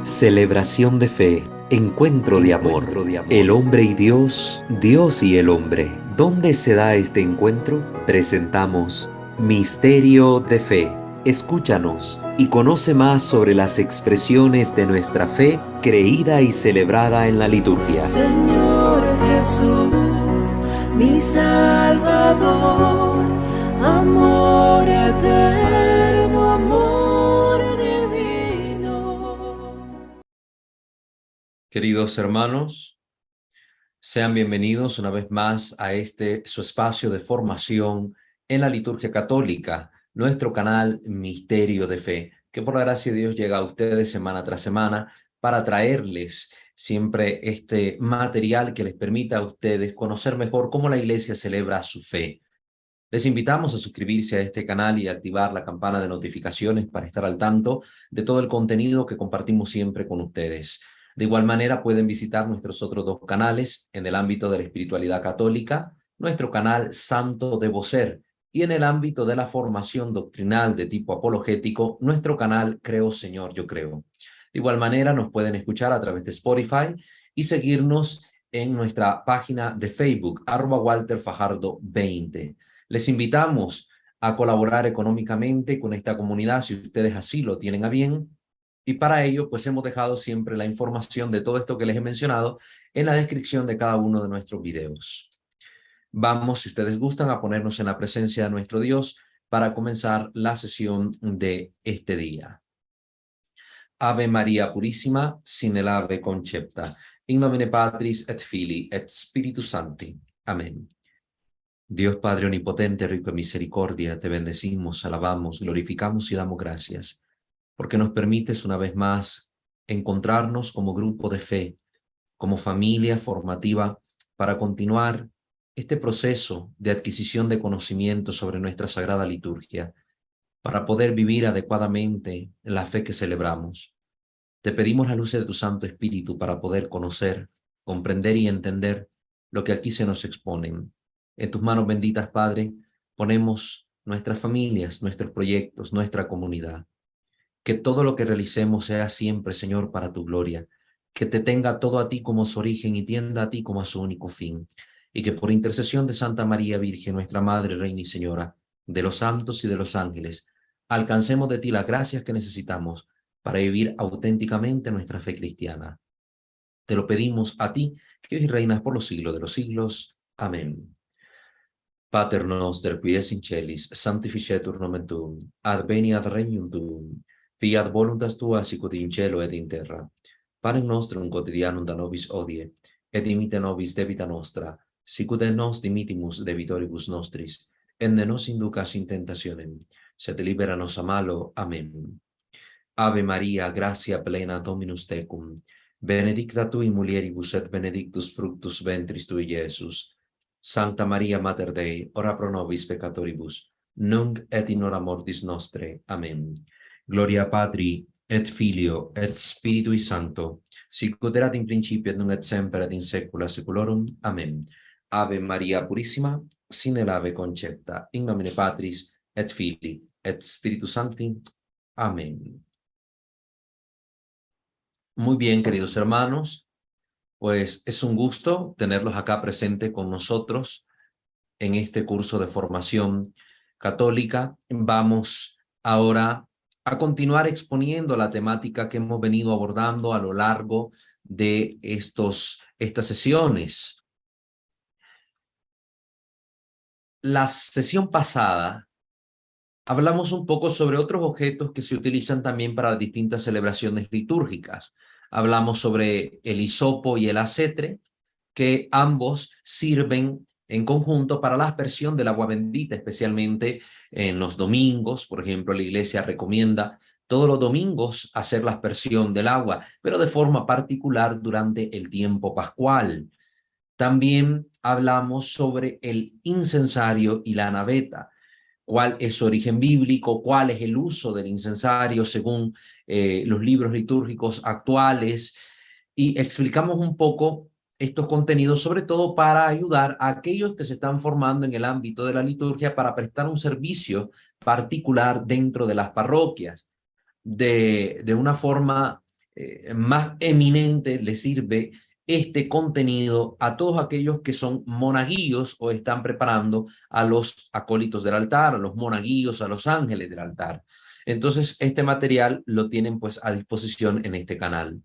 Celebración de fe, encuentro de amor. El hombre y Dios, Dios y el hombre. ¿Dónde se da este encuentro? Presentamos Misterio de Fe. Escúchanos y conoce más sobre las expresiones de nuestra fe creída y celebrada en la liturgia. Señor Jesús, mi Salvador, amor eterno, amor divino. Queridos hermanos, sean bienvenidos una vez más a su espacio de formación en la liturgia católica, nuestro canal Misterio de Fe, que por la gracia de Dios llega a ustedes semana tras semana para traerles siempre este material que les permita a ustedes conocer mejor cómo la Iglesia celebra su fe. Les invitamos a suscribirse a este canal y activar la campana de notificaciones para estar al tanto de todo el contenido que compartimos siempre con ustedes. De igual manera, pueden visitar nuestros otros dos canales en el ámbito de la espiritualidad católica, nuestro canal Santo Debo Ser, y en el ámbito de la formación doctrinal de tipo apologético, nuestro canal Creo Señor, Yo Creo. De igual manera, nos pueden escuchar a través de Spotify y seguirnos en nuestra página de Facebook, @WalterFajardo20. Les invitamos a colaborar económicamente con esta comunidad si ustedes así lo tienen a bien. Y para ello, pues hemos dejado siempre la información de todo esto que les he mencionado en la descripción de cada uno de nuestros videos. Vamos, si ustedes gustan, a ponernos en la presencia de nuestro Dios para comenzar la sesión de este día. Ave María Purísima, sin el ave concepta. In nomine Patris et Filii et Spiritus Sancti. Amén. Dios Padre Omnipotente, rico en misericordia, te bendecimos, alabamos, glorificamos y damos gracias, porque nos permites una vez más encontrarnos como grupo de fe, como familia formativa, para continuar este proceso de adquisición de conocimiento sobre nuestra sagrada liturgia, para poder vivir adecuadamente la fe que celebramos. Te pedimos la luz de tu Santo Espíritu para poder conocer, comprender y entender lo que aquí se nos exponen. En tus manos benditas, Padre, ponemos nuestras familias, nuestros proyectos, nuestra comunidad. Que todo lo que realicemos sea siempre, Señor, para tu gloria. Que te tenga todo a ti como su origen y tienda a ti como a su único fin. Y que por intercesión de Santa María Virgen, nuestra Madre, Reina y Señora, de los santos y de los ángeles, alcancemos de ti las gracias que necesitamos para vivir auténticamente nuestra fe cristiana. Te lo pedimos a ti, que hoy reinas por los siglos de los siglos. Amén. Pater noster, qui es in celis, sanctificetur nomen tuum, adveniat regnum tuum, fiat voluntas tua sicut in cielo et in terra. Panem nostrum quotidianum da nobis hodie, et dimite nobis debita nostra, sicut et nos dimitimus debitoribus nostris, et ne nos inducas in tentationem, sed libera nos a malo. Amén. Ave Maria, gratia plena, Dominus tecum, benedicta tui mulieribus et benedictus fructus ventris tui, Iesus. Sancta Maria Mater Dei, ora pro nobis peccatoribus, nunc et in hora mortis nostre. Amen. Gloria Patri, et Filio, et Spiritui Sancto, sicut erat in principio et nunc et semper et in saecula saeculorum. Amen. Ave Maria Purissima, sine ave concepta, in nomine Patris, et Filii, et Spiritus Sancti. Amén. Muy bien, queridos hermanos, pues es un gusto tenerlos acá presentes con nosotros en este curso de formación católica. Vamos ahora a continuar exponiendo la temática que hemos venido abordando a lo largo de estas sesiones. La sesión pasada hablamos un poco sobre otros objetos que se utilizan también para las distintas celebraciones litúrgicas. Hablamos sobre el hisopo y el acetre, que ambos sirven en conjunto para la aspersión del agua bendita, especialmente en los domingos. Por ejemplo, la iglesia recomienda todos los domingos hacer la aspersión del agua, pero de forma particular durante el tiempo pascual. También hablamos sobre el incensario y la naveta, cuál es su origen bíblico, cuál es el uso del incensario según los libros litúrgicos actuales, y explicamos un poco estos contenidos, sobre todo para ayudar a aquellos que se están formando en el ámbito de la liturgia para prestar un servicio particular dentro de las parroquias, de una forma más eminente le sirve este contenido a todos aquellos que son monaguillos o están preparando a los acólitos del altar, a los monaguillos, a los ángeles del altar. Entonces, este material lo tienen pues a disposición en este canal.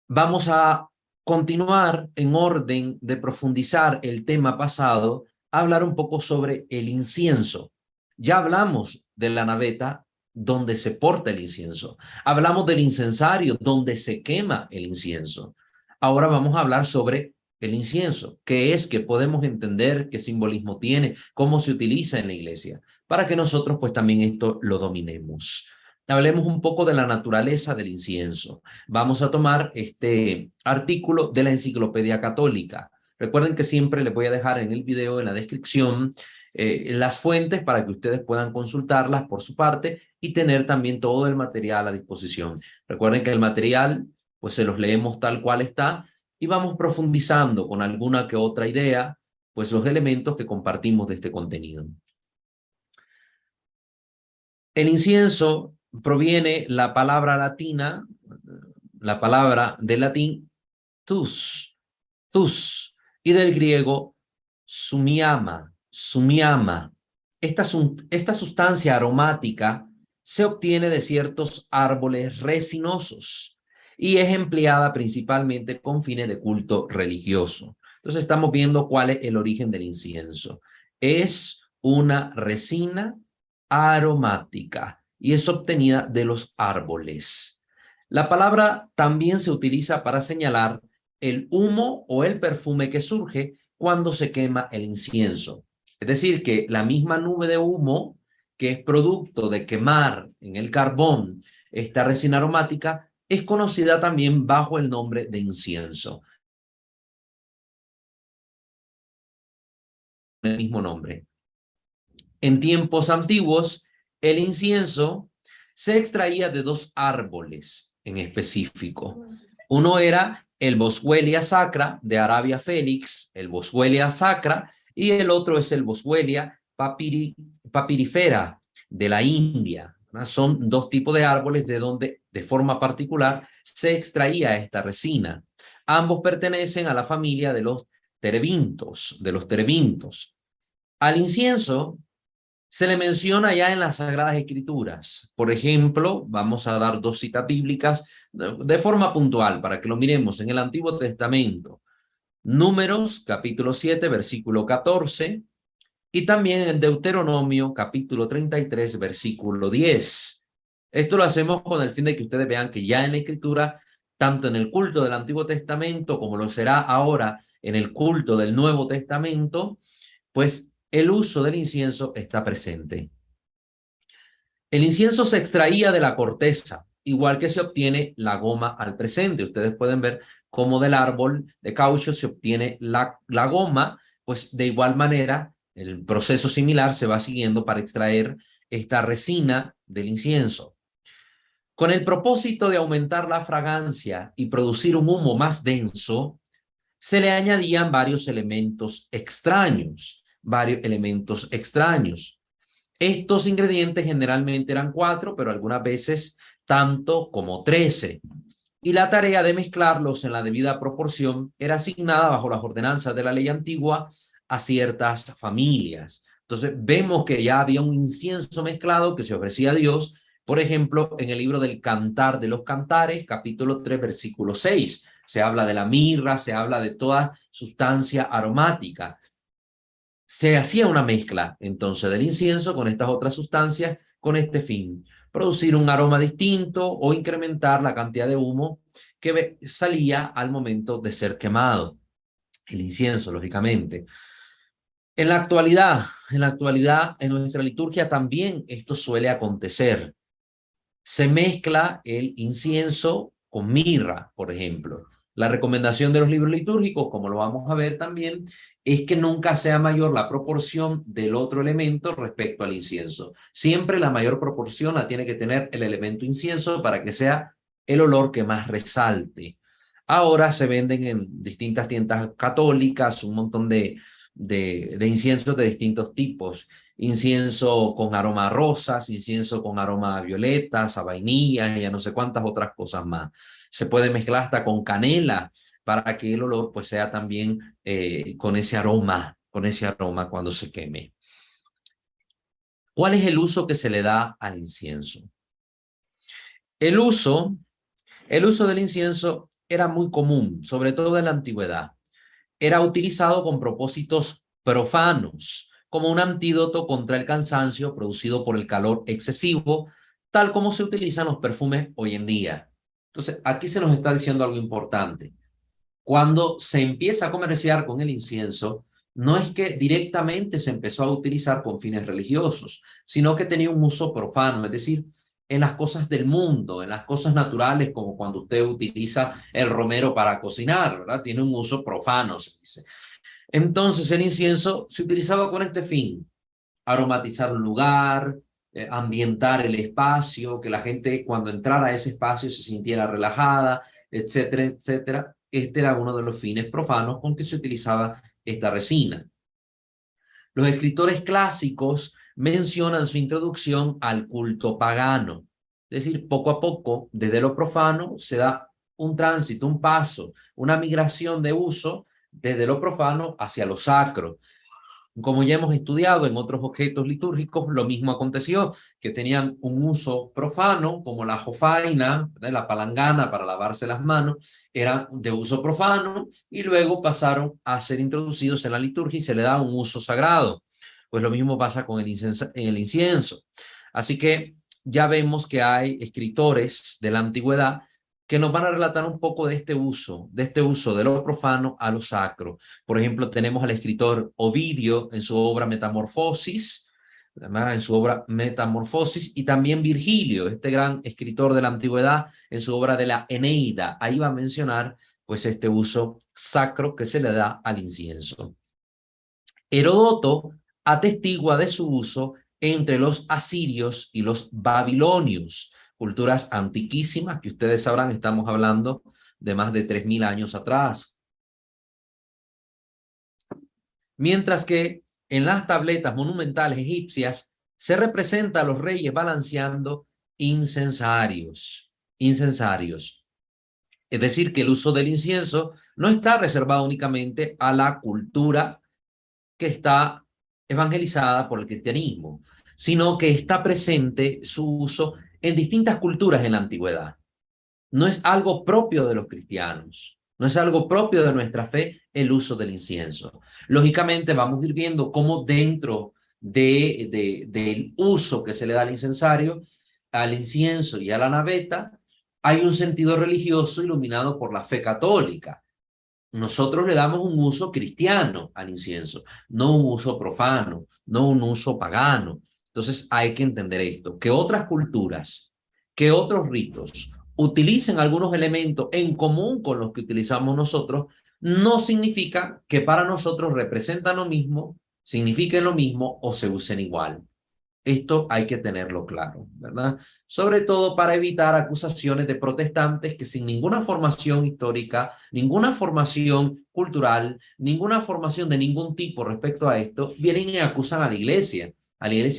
Vamos a continuar en orden de profundizar el tema pasado, a hablar un poco sobre el incienso. Ya hablamos de la naveta donde se porta el incienso. Hablamos del incensario donde se quema el incienso. Ahora vamos a hablar sobre el incienso, qué es, qué podemos entender, qué simbolismo tiene, cómo se utiliza en la iglesia, para que nosotros pues también esto lo dominemos. Hablemos un poco de la naturaleza del incienso. Vamos a tomar este artículo de la Enciclopedia Católica. Recuerden que siempre les voy a dejar en el video, en la descripción, las fuentes para que ustedes puedan consultarlas por su parte y tener también todo el material a disposición. Recuerden que el material, pues se los leemos tal cual está y vamos profundizando con alguna que otra idea, pues los elementos que compartimos de este contenido. El incienso proviene la palabra latina, la palabra del latín tus, y del griego sumiama. Esta sustancia aromática se obtiene de ciertos árboles resinosos y es empleada principalmente con fines de culto religioso. Entonces estamos viendo cuál es el origen del incienso. Es una resina aromática y es obtenida de los árboles. La palabra también se utiliza para señalar el humo o el perfume que surge cuando se quema el incienso. Es decir, que la misma nube de humo que es producto de quemar en el carbón esta resina aromática es conocida también bajo el nombre de incienso. El mismo nombre. En tiempos antiguos, el incienso se extraía de dos árboles en específico. Uno era el Boswellia sacra de Arabia Felix, el Boswellia sacra, y el otro es el Boswellia papyrifera de la India. Son dos tipos de árboles de donde de forma particular se extraía esta resina. Ambos pertenecen a la familia de los terebintos, Al incienso se le menciona ya en las Sagradas Escrituras. Por ejemplo, vamos a dar dos citas bíblicas de forma puntual para que lo miremos en el Antiguo Testamento. Números, capítulo 7, versículo 14, y también en Deuteronomio, capítulo 33, versículo 10. Esto lo hacemos con el fin de que ustedes vean que ya en la Escritura, tanto en el culto del Antiguo Testamento como lo será ahora en el culto del Nuevo Testamento, pues el uso del incienso está presente. El incienso se extraía de la corteza, igual que se obtiene la goma al presente. Ustedes pueden ver cómo del árbol de caucho se obtiene la goma, pues de igual manera el proceso similar se va siguiendo para extraer esta resina del incienso. Con el propósito de aumentar la fragancia y producir un humo más denso, se le añadían varios elementos extraños. Estos ingredientes generalmente eran 4, pero algunas veces tanto como 13. Y la tarea de mezclarlos en la debida proporción era asignada bajo las ordenanzas de la ley antigua a ciertas familias. Entonces vemos que ya había un incienso mezclado que se ofrecía a Dios, por ejemplo, en el libro del Cantar de los Cantares, capítulo 3, versículo 6. Se habla de la mirra, se habla de toda sustancia aromática. Se hacía una mezcla entonces del incienso con estas otras sustancias con este fin, producir un aroma distinto o incrementar la cantidad de humo que salía al momento de ser quemado. El incienso, lógicamente. En la actualidad, en nuestra liturgia también esto suele acontecer. Se mezcla el incienso con mirra, por ejemplo. La recomendación de los libros litúrgicos, como lo vamos a ver también, es que nunca sea mayor la proporción del otro elemento respecto al incienso. Siempre la mayor proporción la tiene que tener el elemento incienso para que sea el olor que más resalte. Ahora se venden en distintas tiendas católicas un montón de inciensos de distintos tipos. incienso con aroma a rosas, incienso con aroma a violetas, a vainillas y a no sé cuántas otras cosas más. Se puede mezclar hasta con canela para que el olor pues sea también con ese aroma cuando se queme. ¿Cuál es el uso que se le da al incienso? El uso del incienso era muy común, sobre todo en la antigüedad. Era utilizado con propósitos profanos, como un antídoto contra el cansancio producido por el calor excesivo, tal como se utilizan los perfumes hoy en día. Entonces, aquí se nos está diciendo algo importante. Cuando se empieza a comerciar con el incienso, no es que directamente se empezó a utilizar con fines religiosos, sino que tenía un uso profano, es decir, en las cosas del mundo, en las cosas naturales, como cuando usted utiliza el romero para cocinar, ¿verdad? Tiene un uso profano, se dice. Entonces, el incienso se utilizaba con este fin: aromatizar un lugar, ambientar el espacio, que la gente cuando entrara a ese espacio se sintiera relajada, etcétera, etcétera. Este era uno de los fines profanos con que se utilizaba esta resina. Los escritores clásicos mencionan su introducción al culto pagano. Es decir, poco a poco, desde lo profano, se da un tránsito, un paso, una migración de uso desde lo profano hacia lo sacro. Como ya hemos estudiado en otros objetos litúrgicos, lo mismo aconteció, que tenían un uso profano, como la jofaina, la palangana para lavarse las manos, eran de uso profano, y luego pasaron a ser introducidos en la liturgia y se le da un uso sagrado. Pues lo mismo pasa con el incienso. Así que ya vemos que hay escritores de la antigüedad que nos van a relatar un poco de este uso de lo profano a lo sacro. Por ejemplo, tenemos al escritor Ovidio en su obra Metamorfosis, y también Virgilio, este gran escritor de la antigüedad, en su obra de la Eneida. Ahí va a mencionar pues este uso sacro que se le da al incienso. Heródoto atestigua de su uso entre los asirios y los babilonios, culturas antiquísimas que ustedes sabrán, estamos hablando de más de 3000 años atrás. Mientras que en las tabletas monumentales egipcias se representa a los reyes balanceando incensarios. Es decir, que el uso del incienso no está reservado únicamente a la cultura que está evangelizada por el cristianismo, sino que está presente su uso en distintas culturas en la antigüedad. No es algo propio de los cristianos, no es algo propio de nuestra fe el uso del incienso. Lógicamente vamos a ir viendo cómo dentro del uso que se le da al incensario, al incienso y a la naveta, hay un sentido religioso iluminado por la fe católica. Nosotros le damos un uso cristiano al incienso, no un uso profano, no un uso pagano. Entonces hay que entender esto, que otras culturas, que otros ritos utilicen algunos elementos en común con los que utilizamos nosotros, no significa que para nosotros representan lo mismo, signifiquen lo mismo o se usen igual. Esto hay que tenerlo claro, ¿verdad? Sobre todo para evitar acusaciones de protestantes que sin ninguna formación histórica, ninguna formación cultural, ninguna formación de ningún tipo respecto a esto, vienen y acusan a la Iglesia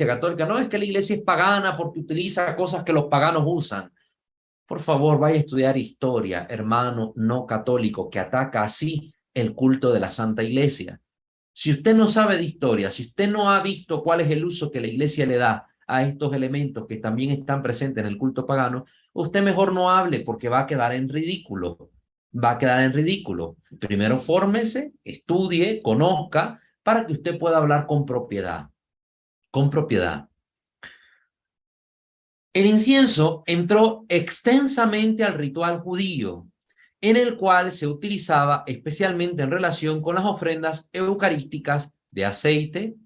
católica. No, es que la Iglesia es pagana porque utiliza cosas que los paganos usan. Por favor, vaya a estudiar historia, hermano no católico, que ataca así el culto de la Santa Iglesia. Si usted no sabe de historia, si usted no ha visto cuál es el uso que la Iglesia le da a estos elementos que también están presentes en el culto pagano, usted mejor no hable porque va a quedar en ridículo. Va a quedar en ridículo. Primero fórmese, estudie, conozca, para que usted pueda hablar con propiedad. Con propiedad. El incienso entró extensamente al ritual judío, en el cual se utilizaba especialmente en relación con las ofrendas eucarísticas de aceite,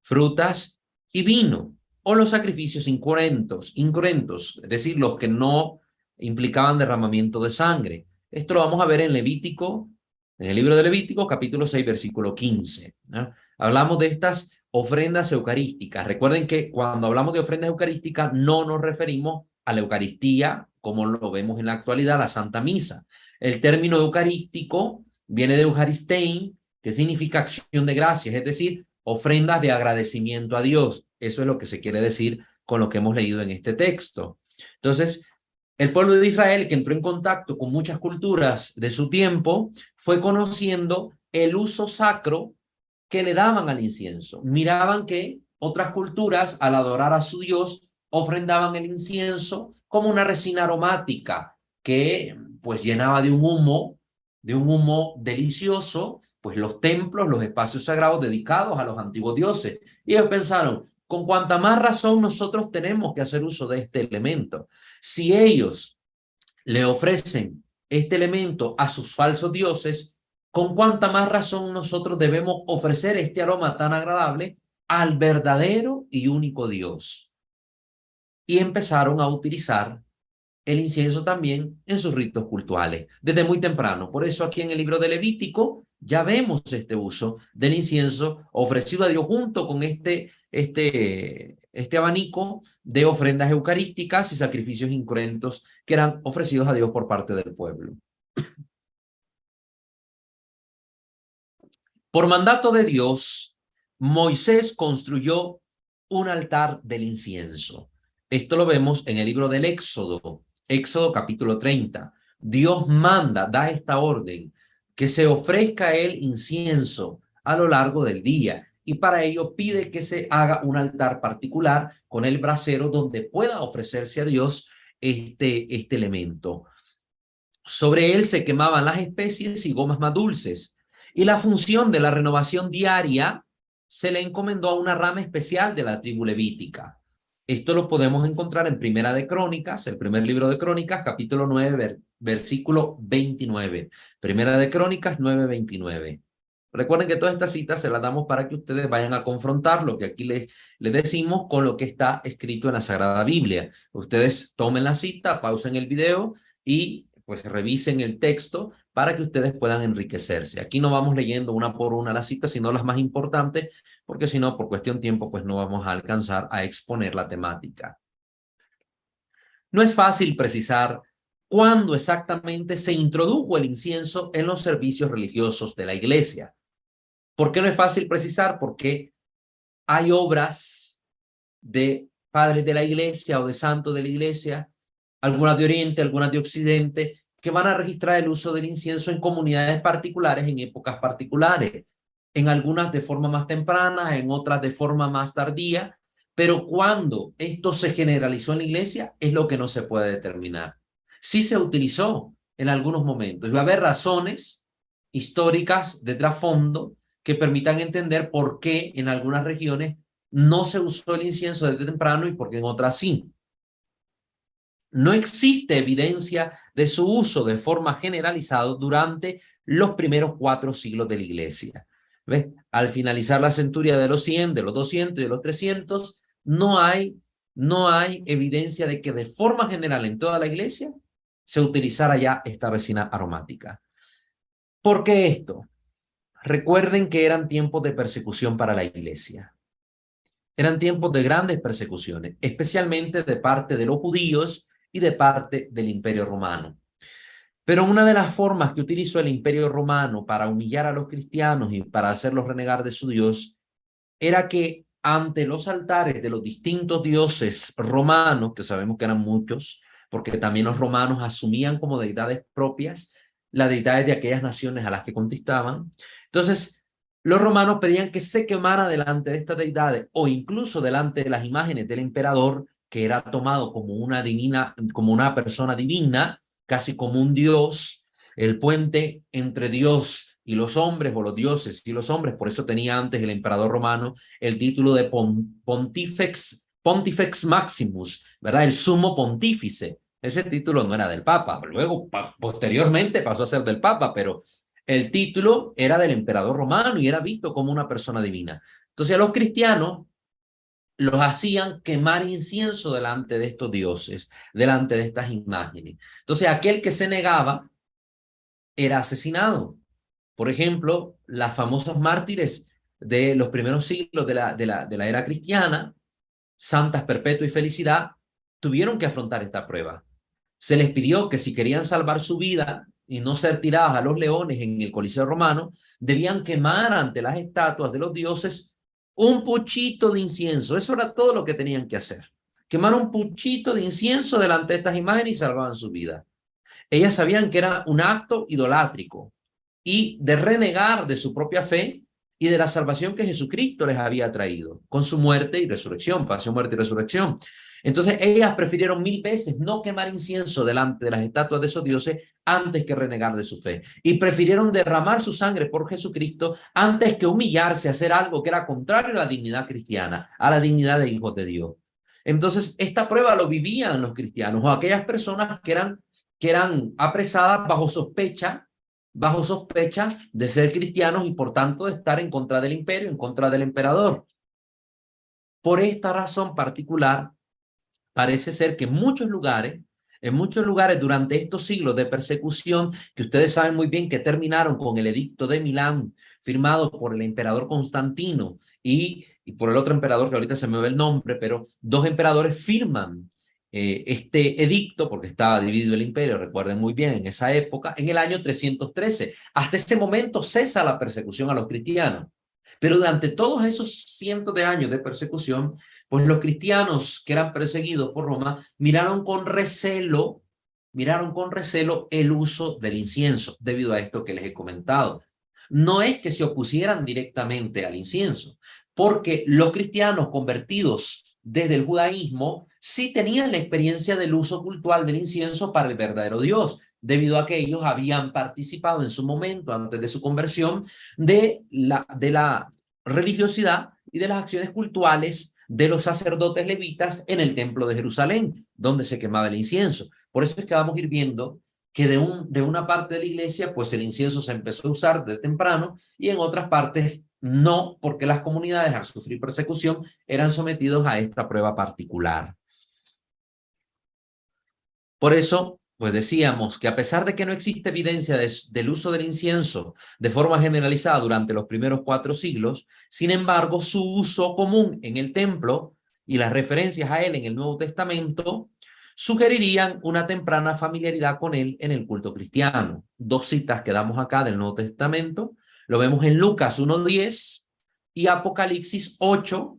frutas y vino, o los sacrificios incruentos, es decir, los que no implicaban derramamiento de sangre. Esto lo vamos a ver en Levítico, en el libro de Levítico, capítulo 6, versículo 15. ¿No? Hablamos de estas ofrendas eucarísticas. Recuerden que cuando hablamos de ofrendas eucarísticas no nos referimos a la Eucaristía, como lo vemos en la actualidad, la Santa Misa. El término eucarístico viene de Eucharistein, que significa acción de gracias, es decir, ofrendas de agradecimiento a Dios. Eso es lo que se quiere decir con lo que hemos leído en este texto. Entonces, el pueblo de Israel, que entró en contacto con muchas culturas de su tiempo, fue conociendo el uso sacro que le daban al incienso. Miraban que otras culturas, al adorar a su Dios, ofrendaban el incienso como una resina aromática que pues llenaba de un humo delicioso, pues los templos, los espacios sagrados dedicados a los antiguos dioses. Y ellos pensaron, con cuanta más razón nosotros tenemos que hacer uso de este elemento. Si ellos le ofrecen este elemento a sus falsos dioses, con cuánta más razón nosotros debemos ofrecer este aroma tan agradable al verdadero y único Dios. Y empezaron a utilizar el incienso también en sus ritos cultuales, desde muy temprano. Por eso aquí en el libro de Levítico ya vemos este uso del incienso ofrecido a Dios junto con este abanico de ofrendas eucarísticas y sacrificios incruentos que eran ofrecidos a Dios por parte del pueblo. Por mandato de Dios, Moisés construyó un altar del incienso. Esto lo vemos en el libro del Éxodo, Éxodo capítulo 30. Dios manda, da esta orden, que se ofrezca el incienso a lo largo del día. Y para ello pide que se haga un altar particular con el brasero donde pueda ofrecerse a Dios este elemento. Sobre él se quemaban las especies y gomas más dulces. Y la función de la renovación diaria se le encomendó a una rama especial de la tribu levítica. Esto lo podemos encontrar en Primera de Crónicas, el primer libro de Crónicas, capítulo 9, versículo 29. Primera de Crónicas 9, 29. Recuerden que todas estas citas se las damos para que ustedes vayan a confrontar lo que aquí les decimos con lo que está escrito en la Sagrada Biblia. Ustedes tomen la cita, pausen el video y pues revisen el texto para que ustedes puedan enriquecerse. Aquí no vamos leyendo una por una las citas, sino las más importantes, porque si no, por cuestión de tiempo, pues no vamos a alcanzar a exponer la temática. No es fácil precisar cuándo exactamente se introdujo el incienso en los servicios religiosos de la iglesia. ¿Por qué no es fácil precisar? Porque hay obras de padres de la iglesia o de santos de la iglesia, algunas de Oriente, algunas de Occidente, que van a registrar el uso del incienso en comunidades particulares, en épocas particulares, en algunas de forma más temprana, en otras de forma más tardía, pero cuando esto se generalizó en la iglesia es lo que no se puede determinar. Sí se utilizó en algunos momentos, y va a haber razones históricas de trasfondo que permitan entender por qué en algunas regiones no se usó el incienso desde temprano y por qué en otras sí. No existe evidencia de su uso de forma generalizada durante los primeros 4 siglos de la iglesia. ¿Ves? Al finalizar la centuria de los 100, de los 200 y de los 300, no hay evidencia de que de forma general en toda la iglesia se utilizara ya esta resina aromática. ¿Por qué esto? Recuerden que eran tiempos de persecución para la iglesia. Eran tiempos de grandes persecuciones, especialmente de parte de los judíos y de parte del Imperio Romano. Pero una de las formas que utilizó el Imperio Romano para humillar a los cristianos y para hacerlos renegar de su Dios era que ante los altares de los distintos dioses romanos, que sabemos que eran muchos, porque también los romanos asumían como deidades propias las deidades de aquellas naciones a las que conquistaban. Entonces, los romanos pedían que se quemara delante de estas deidades o incluso delante de las imágenes del emperador, que era tomado como una persona divina, casi como un dios, el puente entre Dios y los hombres, o los dioses y los hombres. Por eso tenía antes el emperador romano el título de Pontifex Maximus, ¿verdad? El sumo pontífice. Ese título no era del Papa, luego posteriormente pasó a ser del Papa, pero el título era del emperador romano y era visto como una persona divina. Entonces a los cristianos los hacían quemar incienso delante de estos dioses, delante de estas imágenes. Entonces aquel que se negaba era asesinado. Por ejemplo, las famosas mártires de los primeros siglos de la era cristiana, Santas Perpetua y Felicidad, tuvieron que afrontar esta prueba. Se les pidió que si querían salvar su vida y no ser tiradas a los leones en el Coliseo Romano, debían quemar ante las estatuas de los dioses Un puchito de incienso, eso era todo lo que tenían que hacer. Quemar un puchito de incienso delante de estas imágenes y salvaban su vida. Ellas sabían que era un acto idolátrico y de renegar de su propia fe y de la salvación que Jesucristo les había traído con su muerte y resurrección, pasión, muerte y resurrección. Entonces ellas prefirieron 1000 veces no quemar incienso delante de las estatuas de esos dioses antes que renegar de su fe. Y prefirieron derramar su sangre por Jesucristo antes que humillarse a hacer algo que era contrario a la dignidad cristiana, a la dignidad de hijos de Dios. Entonces esta prueba lo vivían los cristianos o aquellas personas que eran apresadas bajo sospecha de ser cristianos y por tanto de estar en contra del imperio, en contra del emperador. Por esta razón particular, parece ser que en muchos lugares durante estos siglos de persecución, que ustedes saben muy bien que terminaron con el edicto de Milán, firmado por el emperador Constantino y por el otro emperador que ahorita se me ve el nombre, pero dos emperadores firman este edicto, porque estaba dividido el imperio, recuerden muy bien, en esa época, en el año 313. Hasta ese momento cesa la persecución a los cristianos. Pero durante todos esos cientos de años de persecución, pues los cristianos que eran perseguidos por Roma miraron con recelo el uso del incienso, debido a esto que les he comentado. No es que se opusieran directamente al incienso, porque los cristianos convertidos desde el judaísmo sí tenían la experiencia del uso cultural del incienso para el verdadero Dios, debido a que ellos habían participado en su momento, antes de su conversión, de la religiosidad y de las acciones cultuales de los sacerdotes levitas en el templo de Jerusalén, donde se quemaba el incienso. Por eso es que vamos a ir viendo que de una parte de la iglesia, pues el incienso se empezó a usar de temprano y en otras partes no, porque las comunidades al sufrir persecución eran sometidos a esta prueba particular. Por eso, pues decíamos que a pesar de que no existe evidencia del uso del incienso de forma generalizada durante los primeros 4 siglos, sin embargo, su uso común en el templo y las referencias a él en el Nuevo Testamento sugerirían una temprana familiaridad con él en el culto cristiano. 2 citas que damos acá del Nuevo Testamento, lo vemos en Lucas 1:10 y Apocalipsis 8,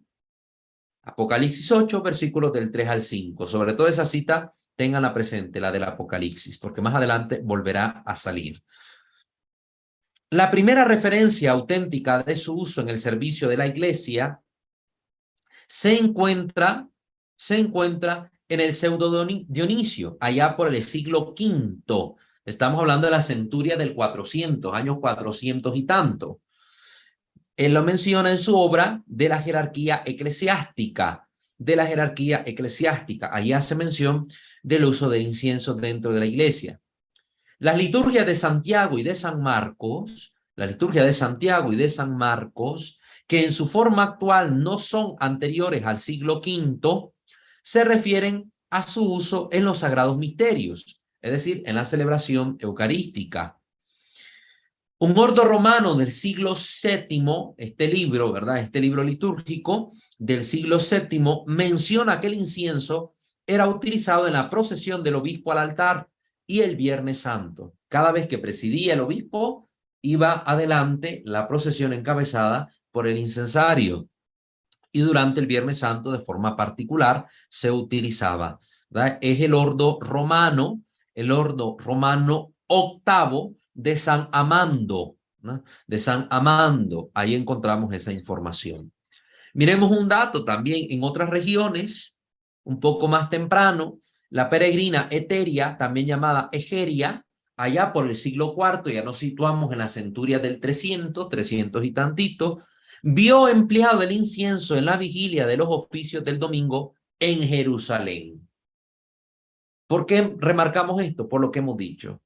versículos del 3 al 5. Sobre todo esa cita, ténganla presente, la del Apocalipsis, porque más adelante volverá a salir. La primera referencia auténtica de su uso en el servicio de la iglesia se encuentra en el pseudo Dionisio, allá por el siglo V. Estamos hablando de la centuria del 400, años 400 y tanto. Él lo menciona en su obra de la jerarquía eclesiástica. Ahí hace mención del uso del incienso dentro de la iglesia. Las liturgias de Santiago y de San Marcos, que en su forma actual no son anteriores al siglo V, se refieren a su uso en los sagrados misterios, es decir, en la celebración eucarística. Un ordo romano del siglo VII, este libro litúrgico del siglo VII, menciona que el incienso era utilizado en la procesión del obispo al altar y el Viernes Santo. Cada vez que presidía el obispo, iba adelante la procesión encabezada por el incensario. Y durante el Viernes Santo, de forma particular, se utilizaba, ¿verdad? Es el ordo romano octavo de San Amando, ¿no? Ahí encontramos esa información. Miremos un dato también en otras regiones, un poco más temprano, la peregrina Eteria, también llamada Egeria, allá por el siglo IV, ya nos situamos en la centuria del 300 y tantito, vio empleado el incienso en la vigilia de los oficios del domingo en Jerusalén. ¿Por qué remarcamos esto? Por lo que hemos dicho.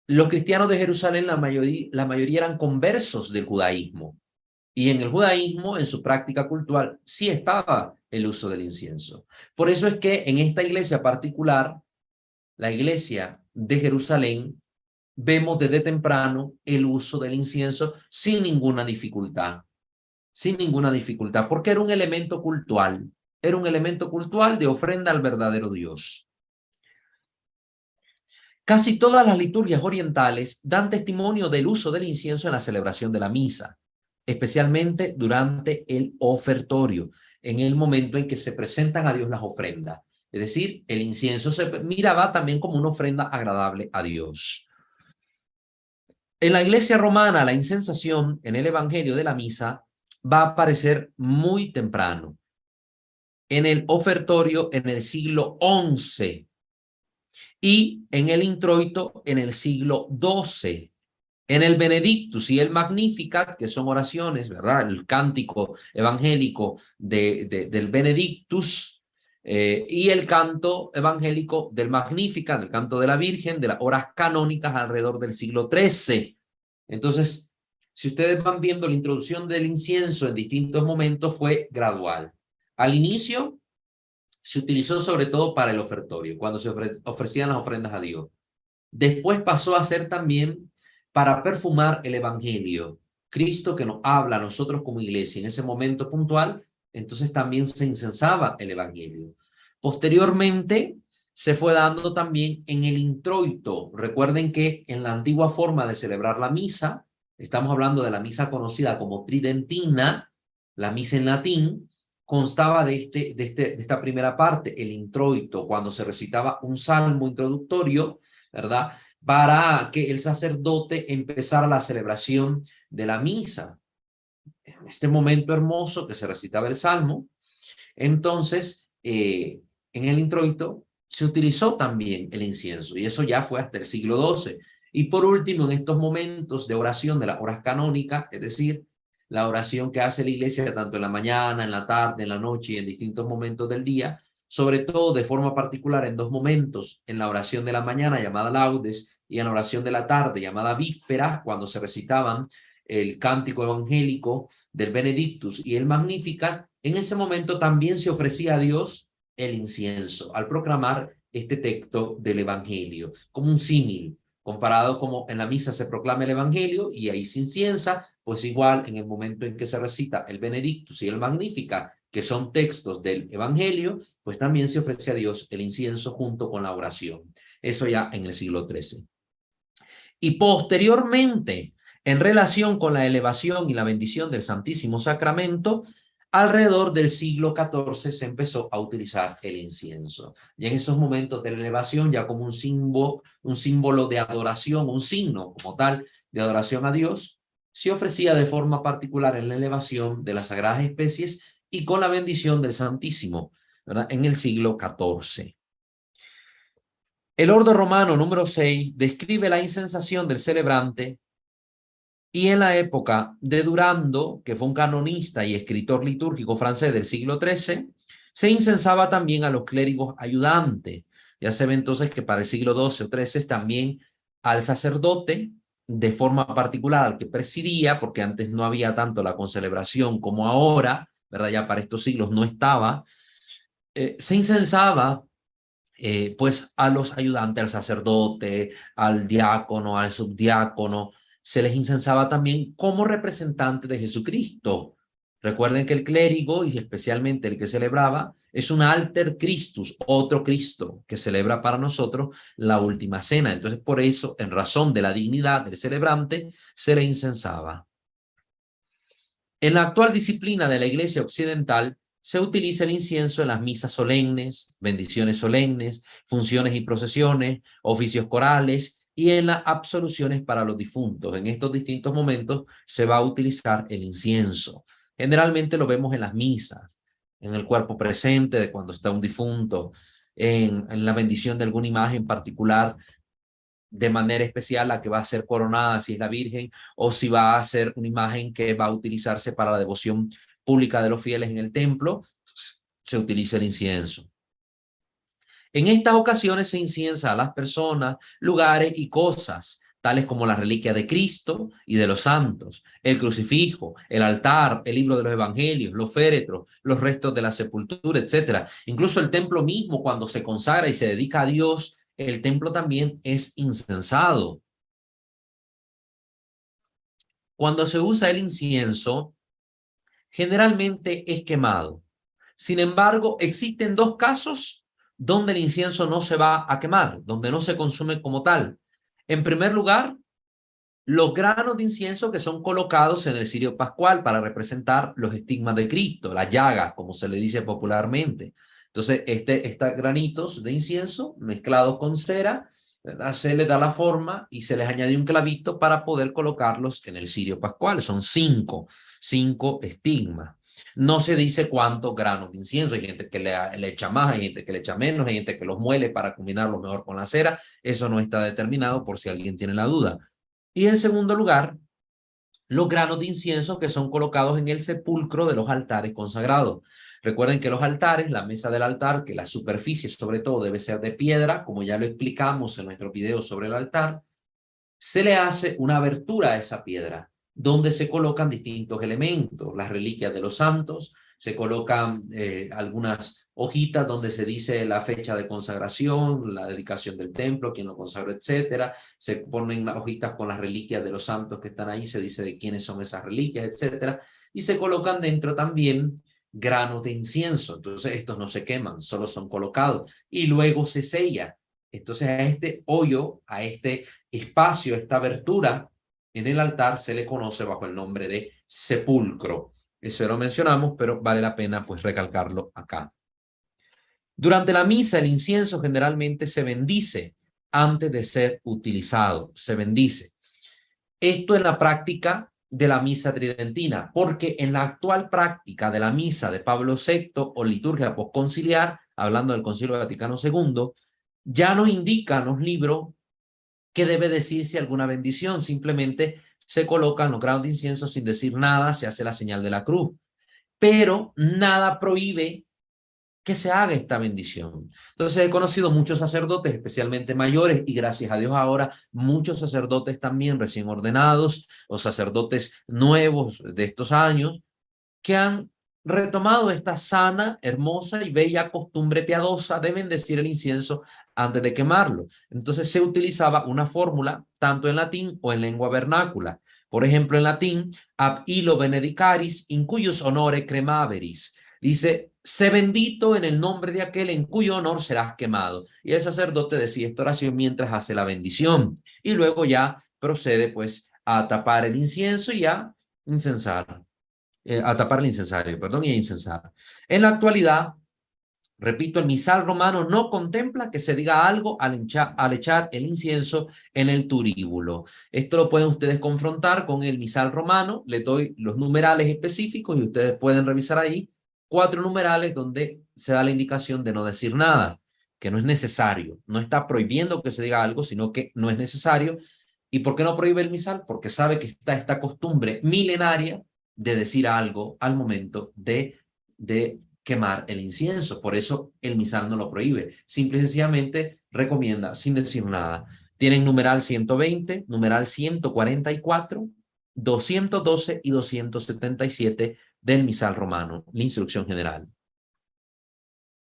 Los cristianos de Jerusalén, la mayoría eran conversos del judaísmo. Y en el judaísmo, en su práctica cultural, sí estaba el uso del incienso. Por eso es que en esta iglesia particular, la iglesia de Jerusalén, vemos desde temprano el uso del incienso sin ninguna dificultad. Porque era un elemento cultural. Era un elemento cultural de ofrenda al verdadero Dios. Casi todas las liturgias orientales dan testimonio del uso del incienso en la celebración de la misa. especialmente durante el ofertorio, en el momento en que se presentan a Dios las ofrendas. Es decir, el incienso se miraba también como una ofrenda agradable a Dios. En la iglesia romana, la incensación en el evangelio de la misa va a aparecer muy temprano. En el ofertorio en el siglo XI y en el introito en el siglo XII. En el Benedictus y el Magnificat, que son oraciones, ¿verdad? El cántico evangélico del Benedictus y el canto evangélico del Magnificat, el canto de la Virgen, de las horas canónicas alrededor del siglo XIII. Entonces, si ustedes van viendo la introducción del incienso en distintos momentos, fue gradual. Al inicio se utilizó sobre todo para el ofertorio, cuando se ofrecían las ofrendas a Dios. Después pasó a ser también para perfumar el evangelio. Cristo que nos habla a nosotros como iglesia en ese momento puntual, entonces también se incensaba el evangelio. Posteriormente se fue dando también en el introito. Recuerden que en la antigua forma de celebrar la misa, estamos hablando de la misa conocida como tridentina, la misa en latín, constaba de esta primera parte, el introito, cuando se recitaba un salmo introductorio, ¿verdad? Para que el sacerdote empezara la celebración de la misa. En este momento hermoso que se recitaba el salmo, entonces en el introito se utilizó también el incienso y eso ya fue hasta el siglo XII. Y por último, en estos momentos de oración de las horas canónicas, es decir, la oración que hace la iglesia tanto en la mañana, en la tarde, en la noche y en distintos momentos del día, sobre todo de forma particular en dos momentos, en la oración de la mañana llamada laudes y en la oración de la tarde llamada vísperas, cuando se recitaban el cántico evangélico del Benedictus y el Magnificat, en ese momento también se ofrecía a Dios el incienso al proclamar este texto del evangelio, como un símil, comparado como en la misa se proclama el evangelio y ahí se inciensa, pues igual en el momento en que se recita el Benedictus y el Magnificat, que son textos del evangelio, pues también se ofrece a Dios el incienso junto con la oración. Eso ya en el siglo XIII. Y posteriormente, en relación con la elevación y la bendición del Santísimo Sacramento, alrededor del siglo XIV se empezó a utilizar el incienso. Y en esos momentos de la elevación, ya como un símbolo de adoración, un signo como tal de adoración a Dios, se ofrecía de forma particular en la elevación de las sagradas especies y con la bendición del Santísimo, ¿verdad? En el siglo XIV. El Ordo Romano número 6 describe la incensación del celebrante y en la época de Durando, que fue un canonista y escritor litúrgico francés del siglo XIII, se incensaba también a los clérigos ayudantes. Ya se ve entonces que para el siglo XII o XIII también al sacerdote, de forma particular al que presidía, porque antes no había tanto la concelebración como ahora, ¿verdad? Ya para estos siglos no estaba, se incensaba pues a los ayudantes, al sacerdote, al diácono, al subdiácono, se les incensaba también como representante de Jesucristo. Recuerden que el clérigo, y especialmente el que celebraba, es un alter Christus, otro Cristo, que celebra para nosotros la última cena. Entonces, por eso, en razón de la dignidad del celebrante, se le incensaba. En la actual disciplina de la Iglesia Occidental, se utiliza el incienso en las misas solemnes, bendiciones solemnes, funciones y procesiones, oficios corales y en las absoluciones para los difuntos. En estos distintos momentos se va a utilizar el incienso. Generalmente lo vemos en las misas, en el cuerpo presente de cuando está un difunto, en la bendición de alguna imagen particular, de manera especial la que va a ser coronada, si es la Virgen, o si va a ser una imagen que va a utilizarse para la devoción pública de los fieles en el templo, se utiliza el incienso. En estas ocasiones se inciensa a las personas, lugares y cosas, tales como la reliquia de Cristo y de los santos, el crucifijo, el altar, el libro de los evangelios, los féretros, los restos de la sepultura, etc. Incluso el templo mismo, cuando se consagra y se dedica a Dios, el templo también es incensado. Cuando se usa el incienso, generalmente es quemado. Sin embargo, existen dos casos donde el incienso no se va a quemar, donde no se consume como tal. En primer lugar, los granos de incienso que son colocados en el cirio pascual para representar los estigmas de Cristo, la llaga, como se le dice popularmente. Entonces, estos granitos de incienso mezclados con cera, ¿verdad? Se les da la forma y se les añade un clavito para poder colocarlos en el cirio pascual. Son cinco estigmas. No se dice cuántos granos de incienso. Hay gente que le echa más, hay gente que le echa menos, hay gente que los muele para combinarlos mejor con la cera. Eso no está determinado por si alguien tiene la duda. Y en segundo lugar, los granos de incienso que son colocados en el sepulcro de los altares consagrados. Recuerden que los altares, la mesa del altar, que la superficie sobre todo debe ser de piedra, como ya lo explicamos en nuestro video sobre el altar, se le hace una abertura a esa piedra, donde se colocan distintos elementos, las reliquias de los santos, se colocan algunas hojitas donde se dice la fecha de consagración, la dedicación del templo, quién lo consagró, etcétera. Se ponen las hojitas con las reliquias de los santos que están ahí, se dice de quiénes son esas reliquias, etcétera. Y se colocan dentro también granos de incienso. Entonces estos no se queman, solo son colocados. Y luego se sella. Entonces a este hoyo, a este espacio, esta abertura en el altar se le conoce bajo el nombre de sepulcro. Eso lo mencionamos, pero vale la pena pues recalcarlo acá. Durante la misa, el incienso generalmente se bendice antes de ser utilizado. Se bendice. Esto en la práctica de la misa tridentina, porque en la actual práctica de la misa de Pablo VI o liturgia postconciliar, hablando del Concilio Vaticano II, ya no indican los libros que debe decirse alguna bendición, simplemente se colocan los granos de incienso sin decir nada, se hace la señal de la cruz, pero nada prohíbe que se haga esta bendición. Entonces he conocido muchos sacerdotes, especialmente mayores, y gracias a Dios ahora muchos sacerdotes también recién ordenados o sacerdotes nuevos de estos años que han retomado esta sana, hermosa y bella costumbre piadosa de bendecir el incienso antes de quemarlo. Entonces se utilizaba una fórmula tanto en latín o en lengua vernácula. Por ejemplo, en latín, ab illo benedicaris in cuius honore cremaveris. Dice, sé bendito en el nombre de aquel en cuyo honor serás quemado. Y el sacerdote decía esta oración mientras hace la bendición. Y luego ya procede pues a tapar el incienso y a incensar. A tapar el incensario, perdón, y a incensar. En la actualidad, repito, el misal romano no contempla que se diga algo al echar el incienso en el turíbulo. Esto lo pueden ustedes confrontar con el misal romano. Les doy los numerales específicos y ustedes pueden revisar ahí 4 numerales donde se da la indicación de no decir nada, que no es necesario. No está prohibiendo que se diga algo, sino que no es necesario. ¿Y por qué no prohíbe el misal? Porque sabe que está esta costumbre milenaria de decir algo al momento de quemar el incienso. Por eso el misal no lo prohíbe. Simple y sencillamente recomienda sin decir nada. Tienen numeral 120, numeral 144, 212 y 277 del misal romano, la instrucción general.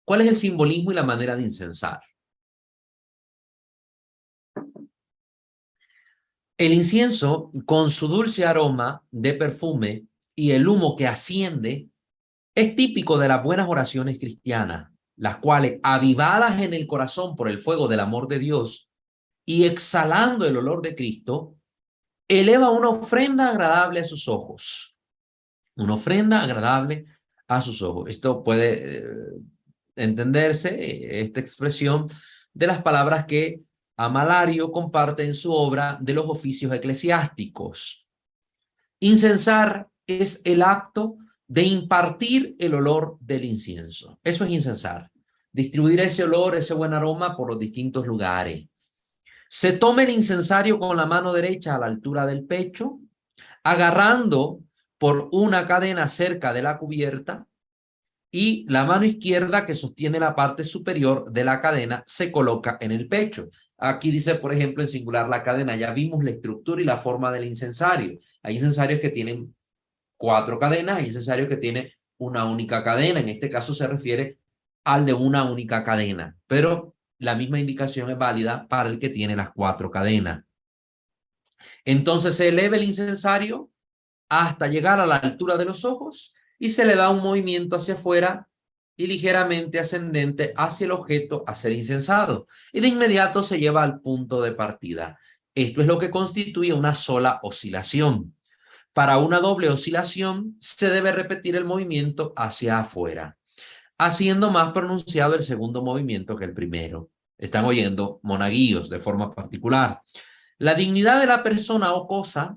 ¿Cuál es el simbolismo y la manera de incensar? El incienso, con su dulce aroma de perfume y el humo que asciende, es típico de las buenas oraciones cristianas, las cuales, avivadas en el corazón por el fuego del amor de Dios y exhalando el olor de Cristo, eleva una ofrenda agradable a sus ojos. Una ofrenda agradable a sus ojos. Esto puede entenderse, esta expresión, de las palabras que Amalario comparte en su obra de los oficios eclesiásticos. Incensar es el acto de impartir el olor del incienso. Eso es incensar. Distribuir ese olor, ese buen aroma por los distintos lugares. Se toma el incensario con la mano derecha a la altura del pecho, agarrando por una cadena cerca de la cubierta, y la mano izquierda que sostiene la parte superior de la cadena se coloca en el pecho. Aquí dice, por ejemplo, en singular la cadena. Ya vimos la estructura y la forma del incensario. Hay incensarios que tienen 4 cadenas, hay incensarios que tienen una única cadena. En este caso se refiere al de una única cadena, pero la misma indicación es válida para el que tiene las 4 cadenas. Entonces se eleva el incensario hasta llegar a la altura de los ojos y se le da un movimiento hacia afuera y ligeramente ascendente hacia el objeto a ser incensado. Y de inmediato se lleva al punto de partida. Esto es lo que constituye una sola oscilación. Para una doble oscilación se debe repetir el movimiento hacia afuera, haciendo más pronunciado el segundo movimiento que el primero. Están oyendo monaguillos de forma particular. La dignidad de la persona o cosa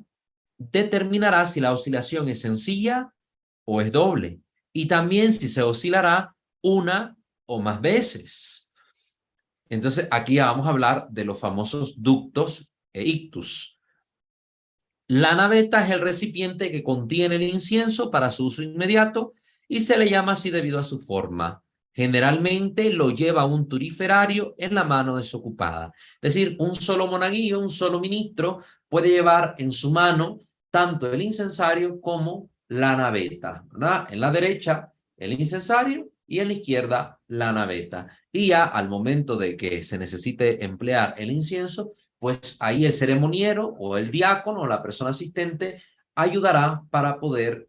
determinará si la oscilación es sencilla o es doble, y también si se oscilará una o más veces. Entonces, aquí ya vamos a hablar de los famosos ductos e ictus. La naveta es el recipiente que contiene el incienso para su uso inmediato y se le llama así debido a su forma. Generalmente lo lleva un turiferario en la mano desocupada. Es decir, un solo monaguillo, un solo ministro puede llevar en su mano tanto el incensario como la naveta, ¿verdad? En la derecha el incensario y en la izquierda la naveta. Y ya al momento de que se necesite emplear el incienso, pues ahí el ceremoniero o el diácono o la persona asistente ayudará para poder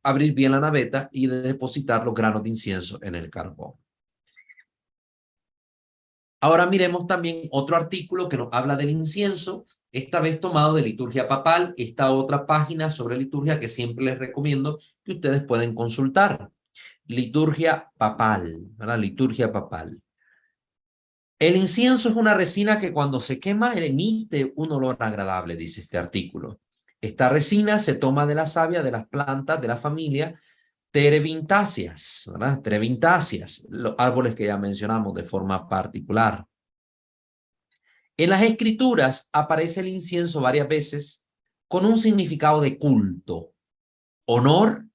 abrir bien la naveta y depositar los granos de incienso en el carbón. Ahora miremos también otro artículo que nos habla del incienso, esta vez tomado de Liturgia Papal, esta otra página sobre liturgia que siempre les recomiendo que ustedes pueden consultar. Liturgia Papal, ¿verdad? Liturgia Papal. El incienso es una resina que cuando se quema emite un olor agradable, dice este artículo. Esta resina se toma de la savia de las plantas de la familia Terebintáceas, ¿verdad? Terebintáceas, los árboles que ya mencionamos de forma particular. En las escrituras aparece el incienso varias veces con un significado de culto, honor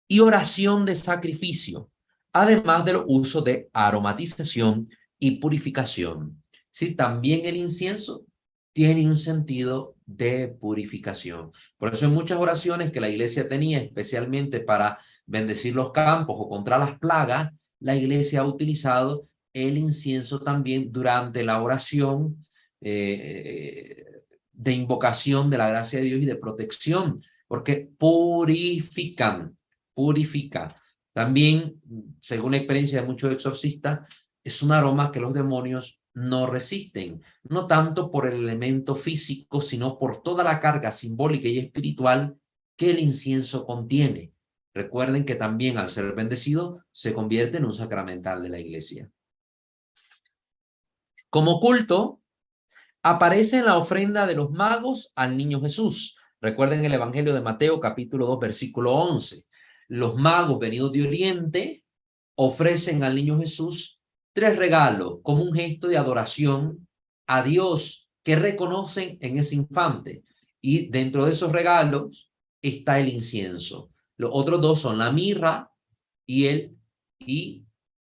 y oración de sacrificio, además del uso de aromatización y purificación. Sí, también el incienso tiene un sentido de purificación. Por eso en muchas oraciones que la iglesia tenía, especialmente para bendecir los campos o contra las plagas, la iglesia ha utilizado el incienso también durante la oración de invocación de la gracia de Dios y de protección, porque purifican, purifica. También, según la experiencia de muchos exorcistas, es un aroma que los demonios no resisten, no tanto por el elemento físico, sino por toda la carga simbólica y espiritual que el incienso contiene. Recuerden que también al ser bendecido se convierte en un sacramental de la iglesia. Como culto, aparece en la ofrenda de los magos al niño Jesús. Recuerden el Evangelio de Mateo, capítulo 2, versículo 11. Los magos venidos de Oriente ofrecen al niño Jesús 3 regalos como un gesto de adoración a Dios que reconocen en ese infante. Y dentro de esos regalos está el incienso. Los otros 2 son la mirra y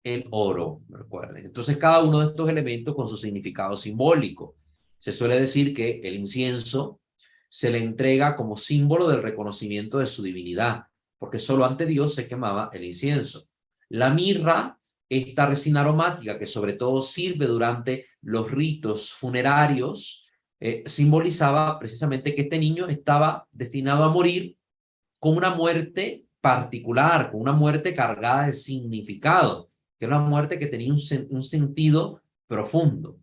el oro, recuerden. Entonces, cada uno de estos elementos con su significado simbólico. Se suele decir que el incienso se le entrega como símbolo del reconocimiento de su divinidad, porque solo ante Dios se quemaba el incienso. La mirra, esta resina aromática que sobre todo sirve durante los ritos funerarios, simbolizaba precisamente que este niño estaba destinado a morir con una muerte particular, con una muerte cargada de significado, que era una muerte que tenía un sentido profundo.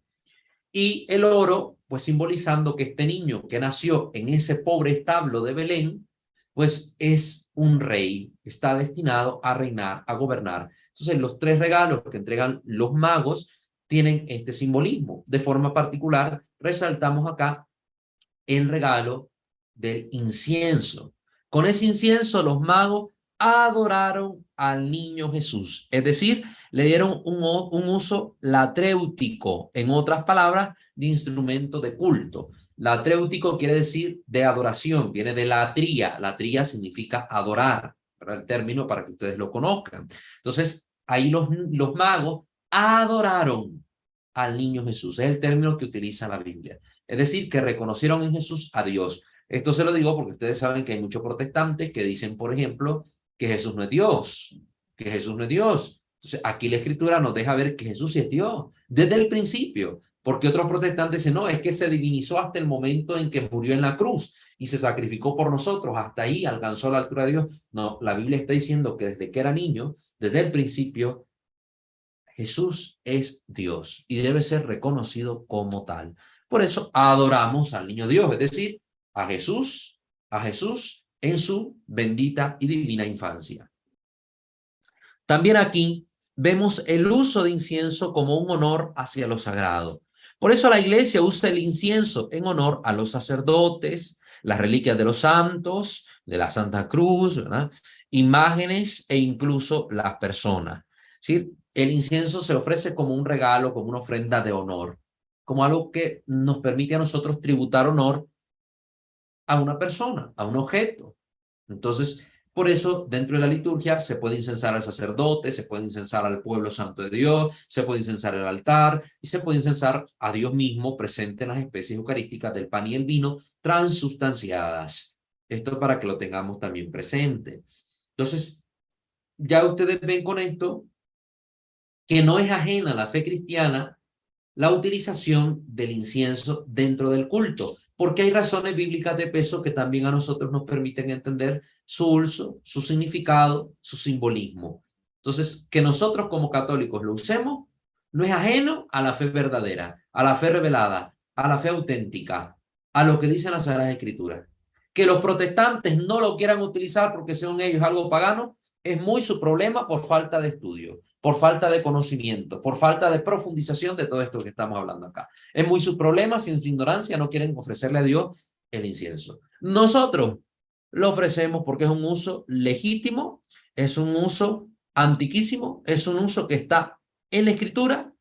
Y el oro, pues simbolizando que este niño que nació en ese pobre establo de Belén, pues es un rey, está destinado a reinar, a gobernar. Entonces los 3 regalos que entregan los magos tienen este simbolismo. De forma particular, resaltamos acá el regalo del incienso. Con ese incienso los magos adoraron al niño Jesús, es decir, le dieron un uso latréutico, en otras palabras, de instrumento de culto. Latréutico quiere decir de adoración, viene de latría. Latría significa adorar, para el término para que ustedes lo conozcan. Entonces, ahí los magos adoraron al niño Jesús, es el término que utiliza la Biblia. Es decir, que reconocieron en Jesús a Dios. Esto se lo digo porque ustedes saben que hay muchos protestantes que dicen, por ejemplo, que Jesús no es Dios, que Jesús no es Dios. Entonces, aquí la Escritura nos deja ver que Jesús sí es Dios, desde el principio. Porque otros protestantes dicen, no, es que se divinizó hasta el momento en que murió en la cruz y se sacrificó por nosotros. Hasta ahí alcanzó la altura de Dios. No, la Biblia está diciendo que desde que era niño, desde el principio, Jesús es Dios y debe ser reconocido como tal. Por eso adoramos al niño Dios, es decir, a Jesús en su bendita y divina infancia. También aquí vemos el uso de incienso como un honor hacia lo sagrado. Por eso la iglesia usa el incienso en honor a los sacerdotes, las reliquias de los santos, de la Santa Cruz, ¿verdad? Imágenes e incluso las personas. ¿Sí? El incienso se ofrece como un regalo, como una ofrenda de honor, como algo que nos permite a nosotros tributar honor a una persona, a un objeto. Entonces, por eso, dentro de la liturgia se puede incensar al sacerdote, se puede incensar al pueblo santo de Dios, se puede incensar el altar y se puede incensar a Dios mismo presente en las especies eucarísticas del pan y el vino transustanciadas. Esto para que lo tengamos también presente. Entonces, ya ustedes ven con esto que no es ajena a la fe cristiana la utilización del incienso dentro del culto, porque hay razones bíblicas de peso que también a nosotros nos permiten entender su uso, su significado, su simbolismo. Entonces, que nosotros como católicos lo usemos no es ajeno a la fe verdadera, a la fe revelada, a la fe auténtica, a lo que dicen las Sagradas Escrituras. Que los protestantes no lo quieran utilizar porque son ellos algo pagano, es muy su problema por falta de estudio, por falta de conocimiento, por falta de profundización de todo esto que estamos hablando acá. Es muy su problema si en su ignorancia no quieren ofrecerle a Dios el incienso. Nosotros lo ofrecemos porque es un uso legítimo, es un uso antiquísimo, es un uso que está en la Escritura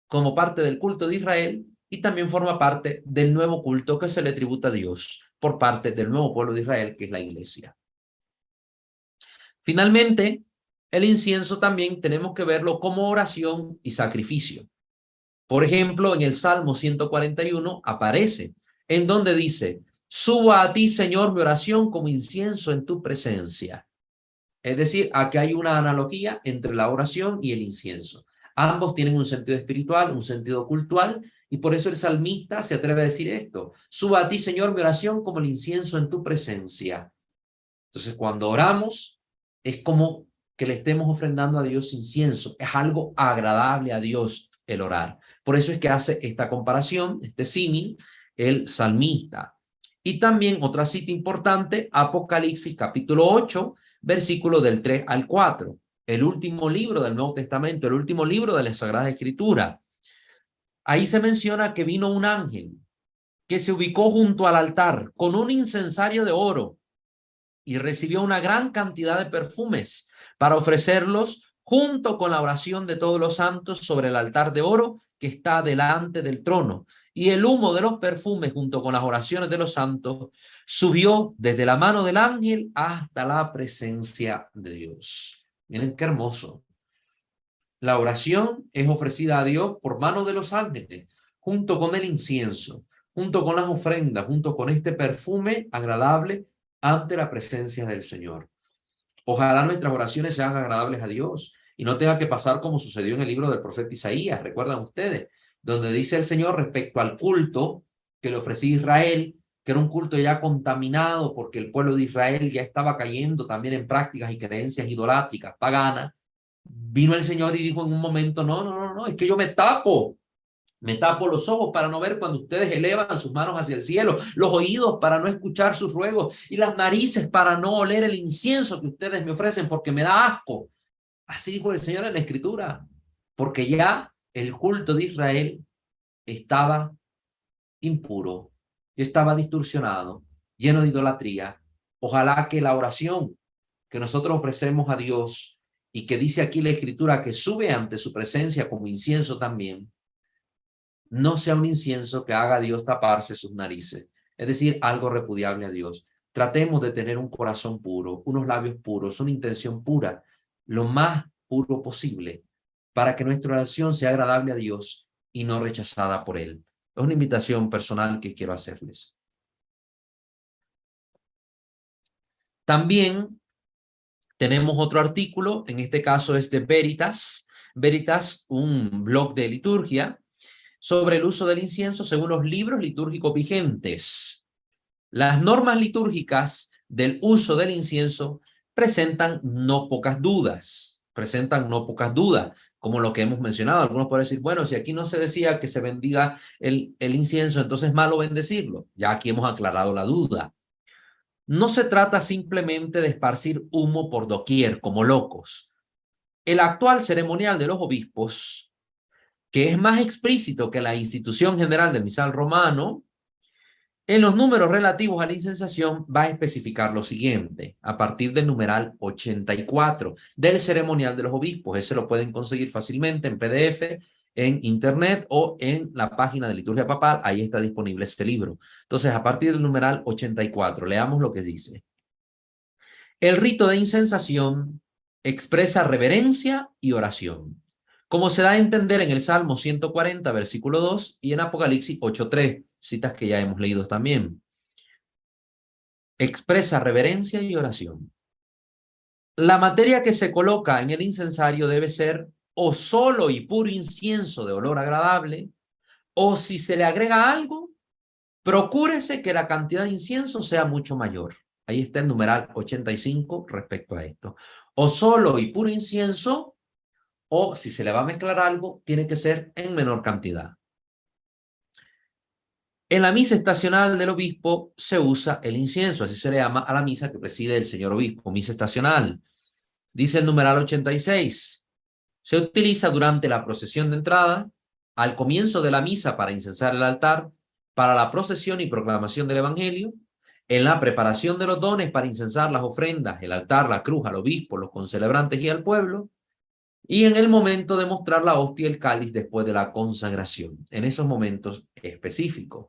como parte del culto de Israel y también forma parte del nuevo culto que se le tributa a Dios por parte del nuevo pueblo de Israel, que es la Iglesia. Finalmente, el incienso también tenemos que verlo como oración y sacrificio. Por ejemplo, en el Salmo 141 aparece, en donde dice, suba a ti, Señor, mi oración como incienso en tu presencia. Es decir, aquí hay una analogía entre la oración y el incienso. Ambos tienen un sentido espiritual, un sentido cultural, y por eso el salmista se atreve a decir esto, suba a ti, Señor, mi oración como el incienso en tu presencia. Entonces, cuando oramos, es como que le estemos ofrendando a Dios incienso. Es algo agradable a Dios el orar. Por eso es que hace esta comparación, este símil, el salmista. Y también otra cita importante, Apocalipsis capítulo 8, versículo del 3 al 4. El último libro del Nuevo Testamento, el último libro de la Sagrada Escritura. Ahí se menciona que vino un ángel que se ubicó junto al altar con un incensario de oro y recibió una gran cantidad de perfumes para ofrecerlos junto con la oración de todos los santos sobre el altar de oro que está delante del trono. Y el humo de los perfumes junto con las oraciones de los santos subió desde la mano del ángel hasta la presencia de Dios. Miren qué hermoso. La oración es ofrecida a Dios por mano de los ángeles, junto con el incienso, junto con las ofrendas, junto con este perfume agradable ante la presencia del Señor. Ojalá nuestras oraciones sean agradables a Dios y no tenga que pasar como sucedió en el libro del profeta Isaías, recuerdan ustedes, donde dice el Señor respecto al culto que le ofrecía Israel, que era un culto ya contaminado porque el pueblo de Israel ya estaba cayendo también en prácticas y creencias idolátricas, paganas. Vino el Señor y dijo en un momento, no, es que yo me tapo los ojos para no ver cuando ustedes elevan sus manos hacia el cielo, los oídos para no escuchar sus ruegos y las narices para no oler el incienso que ustedes me ofrecen porque me da asco. Así dijo el Señor en la Escritura, porque ya el culto de Israel estaba impuro, estaba distorsionado, lleno de idolatría. Ojalá que la oración que nosotros ofrecemos a Dios y que dice aquí la Escritura que sube ante su presencia como incienso también, no sea un incienso que haga a Dios taparse sus narices, es decir, algo repudiable a Dios. Tratemos de tener un corazón puro, unos labios puros, una intención pura, lo más puro posible, para que nuestra oración sea agradable a Dios y no rechazada por Él. Es una invitación personal que quiero hacerles. También tenemos otro artículo, en este caso es de Veritas, un blog de liturgia, sobre el uso del incienso según los libros litúrgicos vigentes. Las normas litúrgicas del uso del incienso presentan no pocas dudas. presentan no pocas dudas, como lo que hemos mencionado. Algunos pueden decir, bueno, si aquí no se decía que se bendiga el incienso, entonces es malo bendecirlo. Ya aquí hemos aclarado la duda. No se trata simplemente de esparcir humo por doquier, como locos. El actual ceremonial de los obispos, que es más explícito que la institución general del misal romano, en los números relativos a la incensación va a especificar lo siguiente, a partir del numeral 84 del ceremonial de los obispos. Ese lo pueden conseguir fácilmente en PDF, en internet o en la página de Liturgia Papal. Ahí está disponible este libro. Entonces, a partir del numeral 84, leamos lo que dice. El rito de incensación expresa reverencia y oración, como se da a entender en el Salmo 140, versículo 2, y en Apocalipsis 8:3, citas que ya hemos leído también. Expresa reverencia y oración. La materia que se coloca en el incensario debe ser o solo y puro incienso de olor agradable, o si se le agrega algo, procúrese que la cantidad de incienso sea mucho mayor. Ahí está el numeral 85 respecto a esto. O solo y puro incienso, o si se le va a mezclar algo, tiene que ser en menor cantidad. En la misa estacional del obispo se usa el incienso, así se le llama a la misa que preside el señor obispo, misa estacional. Dice el numeral 86. Se utiliza durante la procesión de entrada, al comienzo de la misa para incensar el altar, para la procesión y proclamación del evangelio, en la preparación de los dones para incensar las ofrendas, el altar, la cruz, al obispo, los concelebrantes y al pueblo, y en el momento de mostrar la hostia y el cáliz después de la consagración, en esos momentos específicos.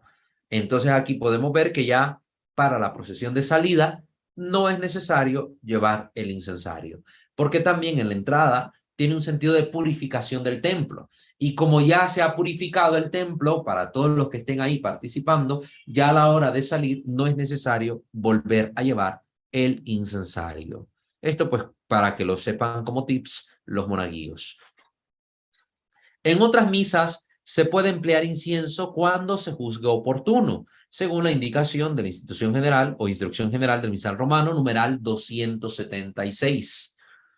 Entonces aquí podemos ver que ya para la procesión de salida no es necesario llevar el incensario, porque también en la entrada tiene un sentido de purificación del templo. Y como ya se ha purificado el templo para todos los que estén ahí participando, ya a la hora de salir no es necesario volver a llevar el incensario. Esto pues para que lo sepan como tips los monaguillos. En otras misas se puede emplear incienso cuando se juzgue oportuno, según la indicación de la institución general o instrucción general del misal romano, numeral 276.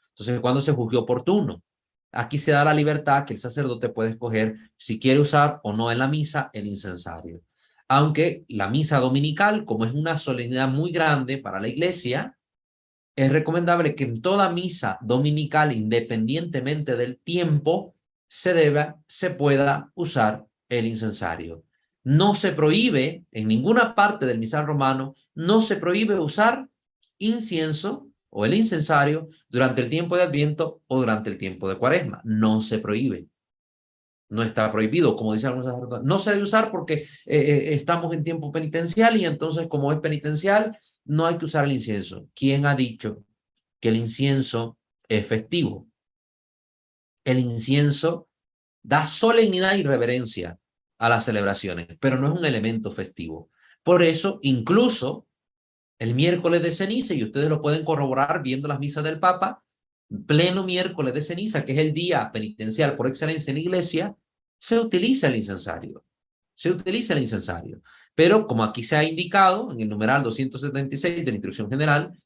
Entonces, cuando se juzgue oportuno. Aquí se da la libertad que el sacerdote puede escoger si quiere usar o no en la misa el incensario. Aunque la misa dominical, como es una solemnidad muy grande para la iglesia, es recomendable que en toda misa dominical, independientemente del tiempo, se pueda usar el incensario. No se prohíbe, en ninguna parte del misal romano, no se prohíbe usar incienso o el incensario durante el tiempo de Adviento o durante el tiempo de Cuaresma. No se prohíbe. No está prohibido, como dicen algunos sacerdotes. No se debe usar porque estamos en tiempo penitencial y entonces como es penitencial, no hay que usar el incienso. ¿Quién ha dicho que el incienso es festivo? El incienso da solemnidad y reverencia a las celebraciones, pero no es un elemento festivo. Por eso, incluso el miércoles de ceniza, y ustedes lo pueden corroborar viendo las misas del Papa, pleno miércoles de ceniza, que es el día penitencial por excelencia en la iglesia, se utiliza el incensario. Se utiliza el incensario. Pero como aquí se ha indicado en el numeral 276 de la instrucción general,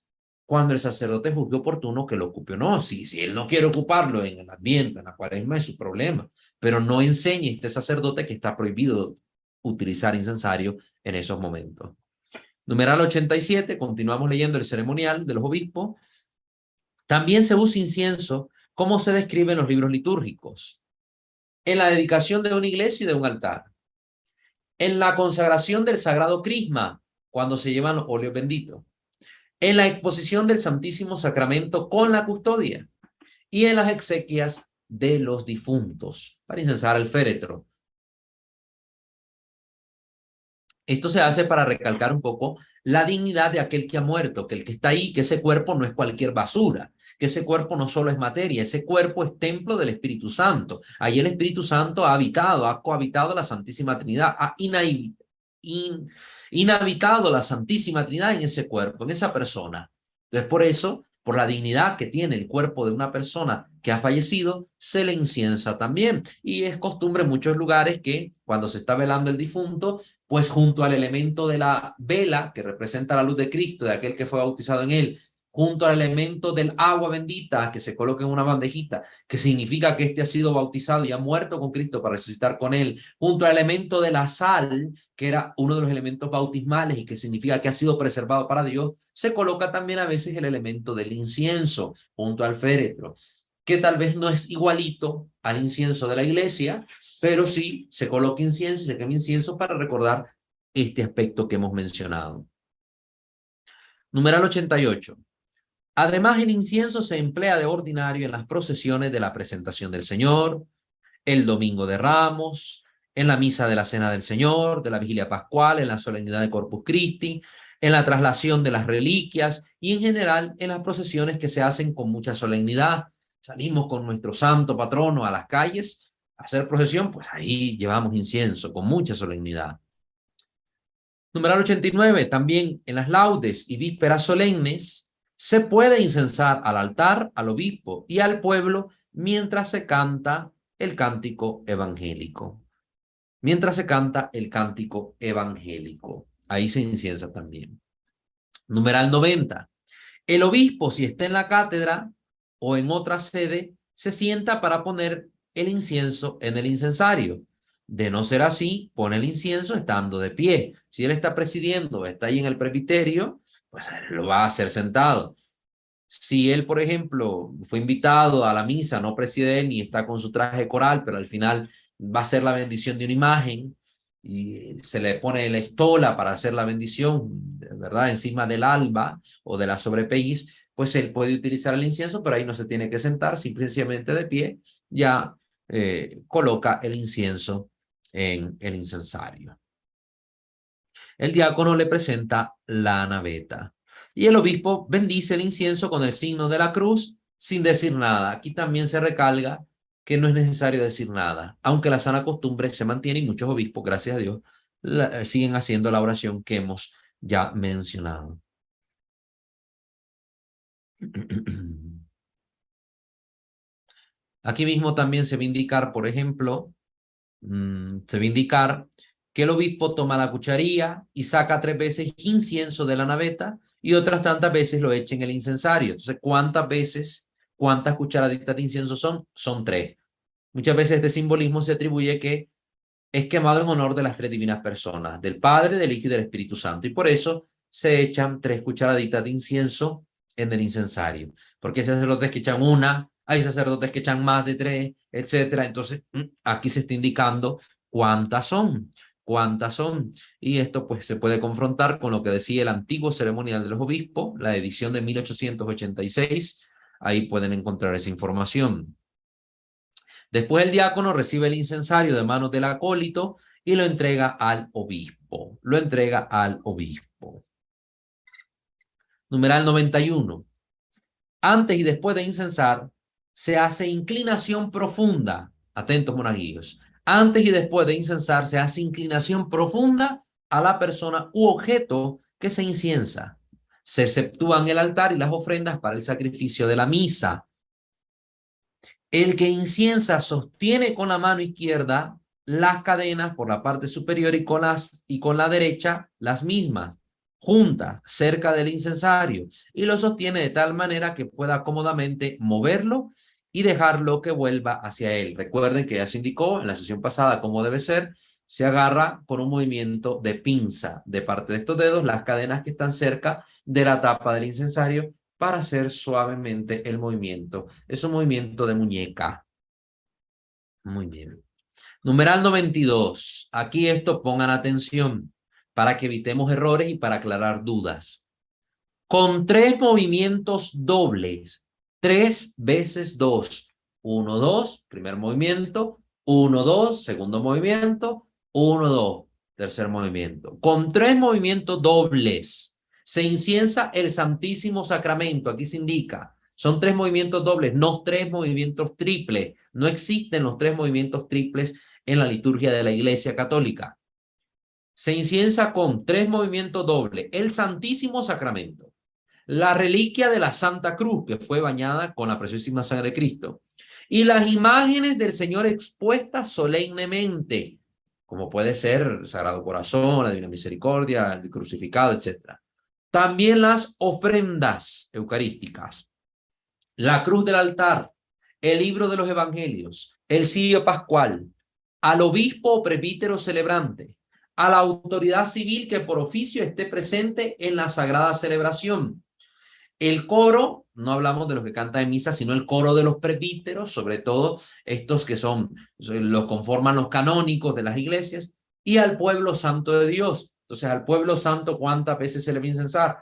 cuando el sacerdote juzgue oportuno que lo ocupe o no. Si él no quiere ocuparlo en el Adviento, en la Cuaresma, es su problema. Pero no enseñe este sacerdote que está prohibido utilizar incensario en esos momentos. Numeral 87, continuamos leyendo el ceremonial de los obispos. También se usa incienso, como se describe en los libros litúrgicos, en la dedicación de una iglesia y de un altar, en la consagración del sagrado crisma, cuando se llevan los óleos benditos, en la exposición del Santísimo Sacramento con la custodia y en las exequias de los difuntos, para incensar el féretro. Esto se hace para recalcar un poco la dignidad de aquel que ha muerto, que el que está ahí, que ese cuerpo no es cualquier basura, que ese cuerpo no solo es materia, ese cuerpo es templo del Espíritu Santo. Ahí el Espíritu Santo ha habitado, ha cohabitado la Santísima Trinidad, ha inhabitado la Santísima Trinidad en ese cuerpo, en esa persona. Entonces, por eso, por la dignidad que tiene el cuerpo de una persona que ha fallecido, se le inciensa también. Y es costumbre en muchos lugares que cuando se está velando el difunto, pues junto al elemento de la vela que representa la luz de Cristo, de aquel que fue bautizado en él, junto al elemento del agua bendita que se coloca en una bandejita, que significa que éste ha sido bautizado y ha muerto con Cristo para resucitar con él, junto al elemento de la sal, que era uno de los elementos bautismales y que significa que ha sido preservado para Dios, se coloca también a veces el elemento del incienso junto al féretro, que tal vez no es igualito al incienso de la iglesia, pero sí se coloca incienso y se quema incienso para recordar este aspecto que hemos mencionado. Numeral 88. Además, el incienso se emplea de ordinario en las procesiones de la presentación del Señor, el Domingo de Ramos, en la misa de la Cena del Señor, de la Vigilia Pascual, en la solemnidad de Corpus Christi, en la traslación de las reliquias y en general en las procesiones que se hacen con mucha solemnidad. Salimos con nuestro santo patrono a las calles a hacer procesión, pues ahí llevamos incienso con mucha solemnidad. Numeral 89. También en las laudes y vísperas solemnes se puede incensar al altar, al obispo y al pueblo mientras se canta el cántico evangélico. Mientras se canta el cántico evangélico. Ahí se inciensa también. Numeral 90. El obispo, si está en la cátedra o en otra sede, se sienta para poner el incienso en el incensario. De no ser así, pone el incienso estando de pie. Si él está presidiendo, está ahí en el presbiterio, pues lo va a hacer sentado. Si él, por ejemplo, fue invitado a la misa, no preside él ni está con su traje coral, pero al final va a hacer la bendición de una imagen y se le pone la estola para hacer la bendición, ¿verdad? Encima del alba o de la sobrepelliz, pues él puede utilizar el incienso, pero ahí no se tiene que sentar, simplemente de pie, ya coloca el incienso en el incensario. El diácono le presenta la naveta y el obispo bendice el incienso con el signo de la cruz sin decir nada. Aquí también se recalca que no es necesario decir nada, aunque la sana costumbre se mantiene y muchos obispos, gracias a Dios, siguen haciendo la oración que hemos ya mencionado. Aquí mismo también se va a indicar, por ejemplo, se va a indicar que el obispo toma la cucharilla y saca 3 veces incienso de la naveta y otras tantas veces lo echa en el incensario. Entonces, ¿cuántas veces, cuántas cucharaditas de incienso son? Son 3. Muchas veces este simbolismo se atribuye que es quemado en honor de las 3 divinas personas, del Padre, del Hijo y del Espíritu Santo. Y por eso se echan 3 cucharaditas de incienso en el incensario. Porque hay sacerdotes que echan una, hay sacerdotes que echan más de 3, etcétera. Entonces, aquí se está indicando cuántas son. ¿Cuántas son? Y esto pues se puede confrontar con lo que decía el antiguo ceremonial de los obispos, la edición de 1886. Ahí pueden encontrar esa información. Después el diácono recibe el incensario de manos del acólito y lo entrega al obispo. Lo entrega al obispo. Numeral 91. Antes y después de incensar, se hace inclinación profunda. Atentos, monaguillos. Antes y después de incensar, se hace inclinación profunda a la persona u objeto que se inciensa. Se exceptúan el altar y las ofrendas para el sacrificio de la misa. El que inciensa sostiene con la mano izquierda las cadenas por la parte superior y con la derecha las mismas, juntas, cerca del incensario, y lo sostiene de tal manera que pueda cómodamente moverlo y dejarlo que vuelva hacia él. Recuerden que ya se indicó en la sesión pasada cómo debe ser. Se agarra con un movimiento de pinza de parte de estos dedos las cadenas que están cerca de la tapa del incensario para hacer suavemente el movimiento. Es un movimiento de muñeca. Muy bien. Numeral 92. Aquí esto pongan atención para que evitemos errores y para aclarar dudas. Con 3 movimientos dobles. 3 veces 2. 1, 2. Primer movimiento. 1, 2. Segundo movimiento. 1, 2. Tercer movimiento. Con 3 movimientos dobles se inciensa el Santísimo Sacramento. Aquí se indica. Son 3 movimientos dobles, no 3 movimientos triples. No existen los 3 movimientos triples en la liturgia de la Iglesia Católica. Se inciensa con 3 movimientos dobles el Santísimo Sacramento, la reliquia de la Santa Cruz, que fue bañada con la preciosísima sangre de Cristo, y las imágenes del Señor expuestas solemnemente, como puede ser el Sagrado Corazón, la Divina Misericordia, el crucificado, etc. También las ofrendas eucarísticas, la cruz del altar, el libro de los evangelios, el cirio pascual, al obispo o presbítero celebrante, a la autoridad civil que por oficio esté presente en la sagrada celebración. El coro, no hablamos de los que cantan en misa, sino el coro de los presbíteros, sobre todo estos que los conforman los canónicos de las iglesias, y al pueblo santo de Dios. Entonces, al pueblo santo, ¿cuántas veces se le va a incensar?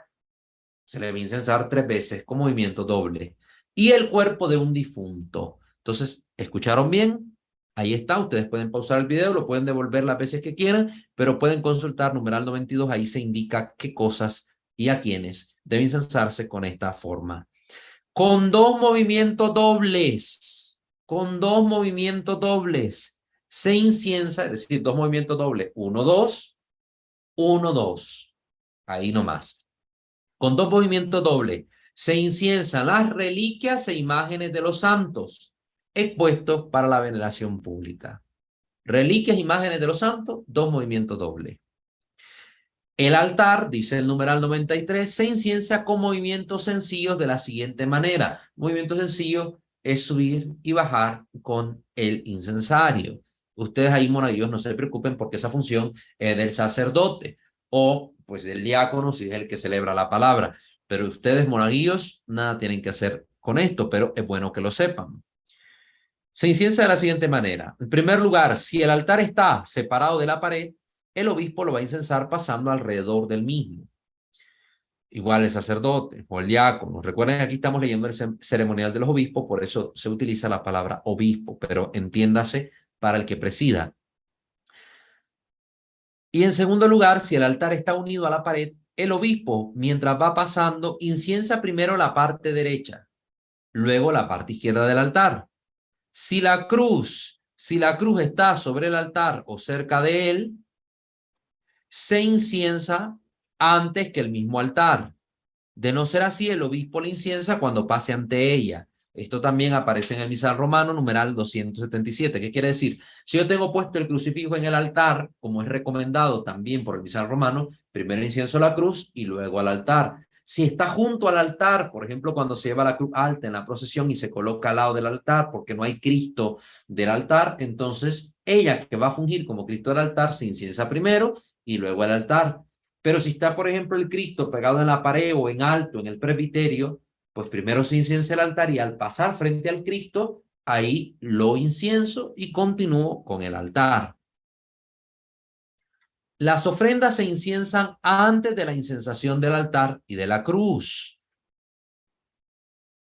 Se le va a incensar 3 veces, con movimiento doble. Y el cuerpo de un difunto. Entonces, ¿escucharon bien? Ahí está, ustedes pueden pausar el video, lo pueden devolver las veces que quieran, pero pueden consultar numeral 92, ahí se indica qué cosas y a quiénes deben incensarse con esta forma. Con 2 movimientos dobles, se inciensa, es decir, 2 movimientos dobles, 1, 2, 1, 2, ahí nomás. Con 2 movimientos dobles, se inciensan las reliquias e imágenes de los santos expuestos para la veneración pública. Reliquias e imágenes de los santos, 2 movimientos dobles. El altar, dice el numeral 93, se inciensa con movimientos sencillos de la siguiente manera. Movimiento sencillo es subir y bajar con el incensario. Ustedes ahí, monaguillos, no se preocupen porque esa función es del sacerdote o pues del diácono si es el que celebra la palabra. Pero ustedes, monaguillos, nada tienen que hacer con esto, pero es bueno que lo sepan. Se inciensa de la siguiente manera. En primer lugar, si el altar está separado de la pared, el obispo lo va a incensar pasando alrededor del mismo. Igual el sacerdote o el diácono. Recuerden que aquí estamos leyendo el ceremonial de los obispos, por eso se utiliza la palabra obispo, pero entiéndase para el que presida. Y en segundo lugar, si el altar está unido a la pared, el obispo, mientras va pasando, inciensa primero la parte derecha, luego la parte izquierda del altar. Si la cruz está sobre el altar o cerca de él, se inciensa antes que el mismo altar. De no ser así, el obispo le inciensa cuando pase ante ella. Esto también aparece en el misal romano, numeral 277. ¿Qué quiere decir? Si yo tengo puesto el crucifijo en el altar, como es recomendado también por el misal romano, primero incienso la cruz y luego al altar. Si está junto al altar, por ejemplo, cuando se lleva la cruz alta en la procesión y se coloca al lado del altar porque no hay Cristo del altar, entonces ella que va a fungir como Cristo del altar se inciensa primero y luego al altar. Pero si está, por ejemplo, el Cristo pegado en la pared o en alto, en el presbiterio, pues primero se inciensa el altar y al pasar frente al Cristo, ahí lo incienso y continúo con el altar. Las ofrendas se inciensan antes de la incensación del altar y de la cruz.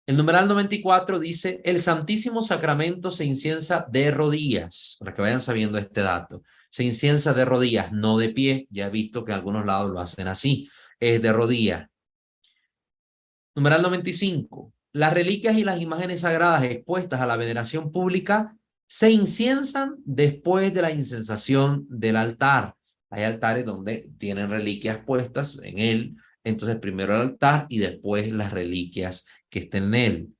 El numeral 94 dice, el Santísimo Sacramento se inciensa de rodillas, para que vayan sabiendo este dato. Se inciensa de rodillas, no de pie. Ya he visto que en algunos lados lo hacen así. Es de rodillas. Numeral 95. Las reliquias y las imágenes sagradas expuestas a la veneración pública se inciensan después de la incensación del altar. Hay altares donde tienen reliquias puestas en él. Entonces primero el altar y después las reliquias que estén en él.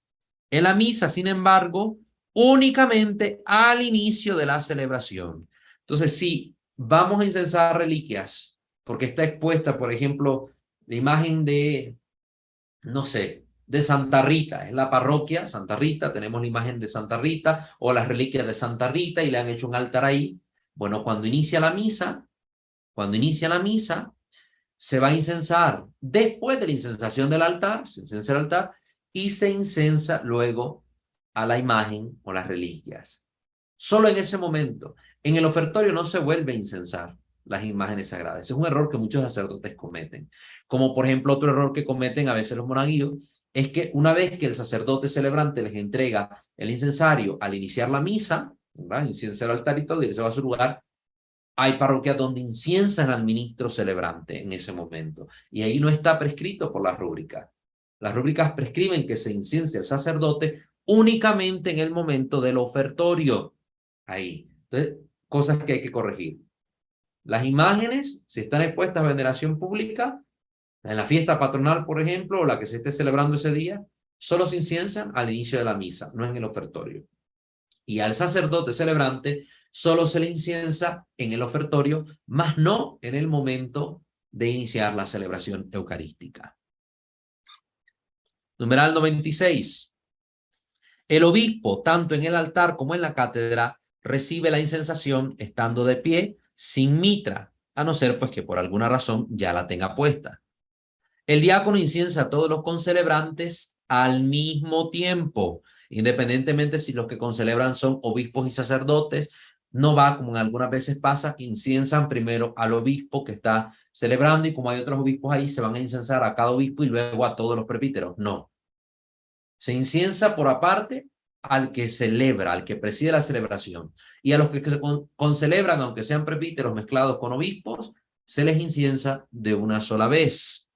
En la misa, sin embargo, únicamente al inicio de la celebración. Entonces, si vamos a incensar reliquias, porque está expuesta, por ejemplo, la imagen de, no sé, de Santa Rita, es la parroquia Santa Rita, tenemos la imagen de Santa Rita o las reliquias de Santa Rita y le han hecho un altar ahí. Bueno, cuando inicia la misa, se va a incensar después de la incensación del altar, se incensa el altar y se incensa luego a la imagen o las reliquias. Solo en ese momento. En el ofertorio no se vuelve a incensar las imágenes sagradas. Ese es un error que muchos sacerdotes cometen. Como por ejemplo otro error que cometen a veces los monaguillos es que una vez que el sacerdote celebrante les entrega el incensario al iniciar la misa, ¿verdad? Inciensa el altar y todo y se va a su lugar, hay parroquias donde inciensan al ministro celebrante en ese momento. Y ahí no está prescrito por la rúbrica. Las rúbricas prescriben que se inciense al sacerdote únicamente en el momento del ofertorio. Ahí. Entonces, cosas que hay que corregir. Las imágenes, si están expuestas a veneración pública, en la fiesta patronal, por ejemplo, o la que se esté celebrando ese día, solo se inciensan al inicio de la misa, no en el ofertorio. Y al sacerdote celebrante solo se le inciensa en el ofertorio, más no en el momento de iniciar la celebración eucarística. Numeral 96. El obispo, tanto en el altar como en la cátedra, recibe la incensación estando de pie, sin mitra, a no ser pues que por alguna razón ya la tenga puesta. El diácono inciensa a todos los concelebrantes al mismo tiempo, independientemente si los que concelebran son obispos y sacerdotes. No va, como en algunas veces pasa, inciensan primero al obispo que está celebrando, y como hay otros obispos ahí, se van a incensar a cada obispo y luego a todos los presbíteros. No. Se inciensa por aparte al que celebra, al que preside la celebración. Y a los que se concelebran, aunque sean presbíteros mezclados con obispos, se les inciensa de una sola vez.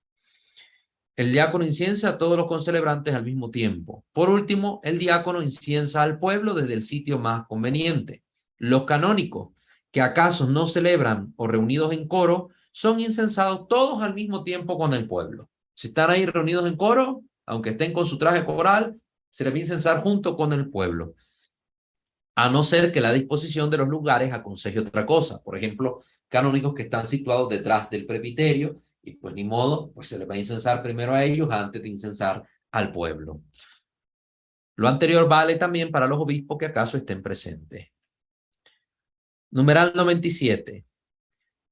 El diácono inciensa a todos los concelebrantes al mismo tiempo. Por último, el diácono inciensa al pueblo desde el sitio más conveniente. Los canónicos, que acaso no celebran o reunidos en coro, son incensados todos al mismo tiempo con el pueblo. Si están ahí reunidos en coro, aunque estén con su traje coral, se les va a incensar junto con el pueblo. A no ser que la disposición de los lugares aconseje otra cosa. Por ejemplo, canónicos que están situados detrás del presbiterio, y pues ni modo, pues se les va a incensar primero a ellos antes de incensar al pueblo. Lo anterior vale también para los obispos que acaso estén presentes. Numeral 97.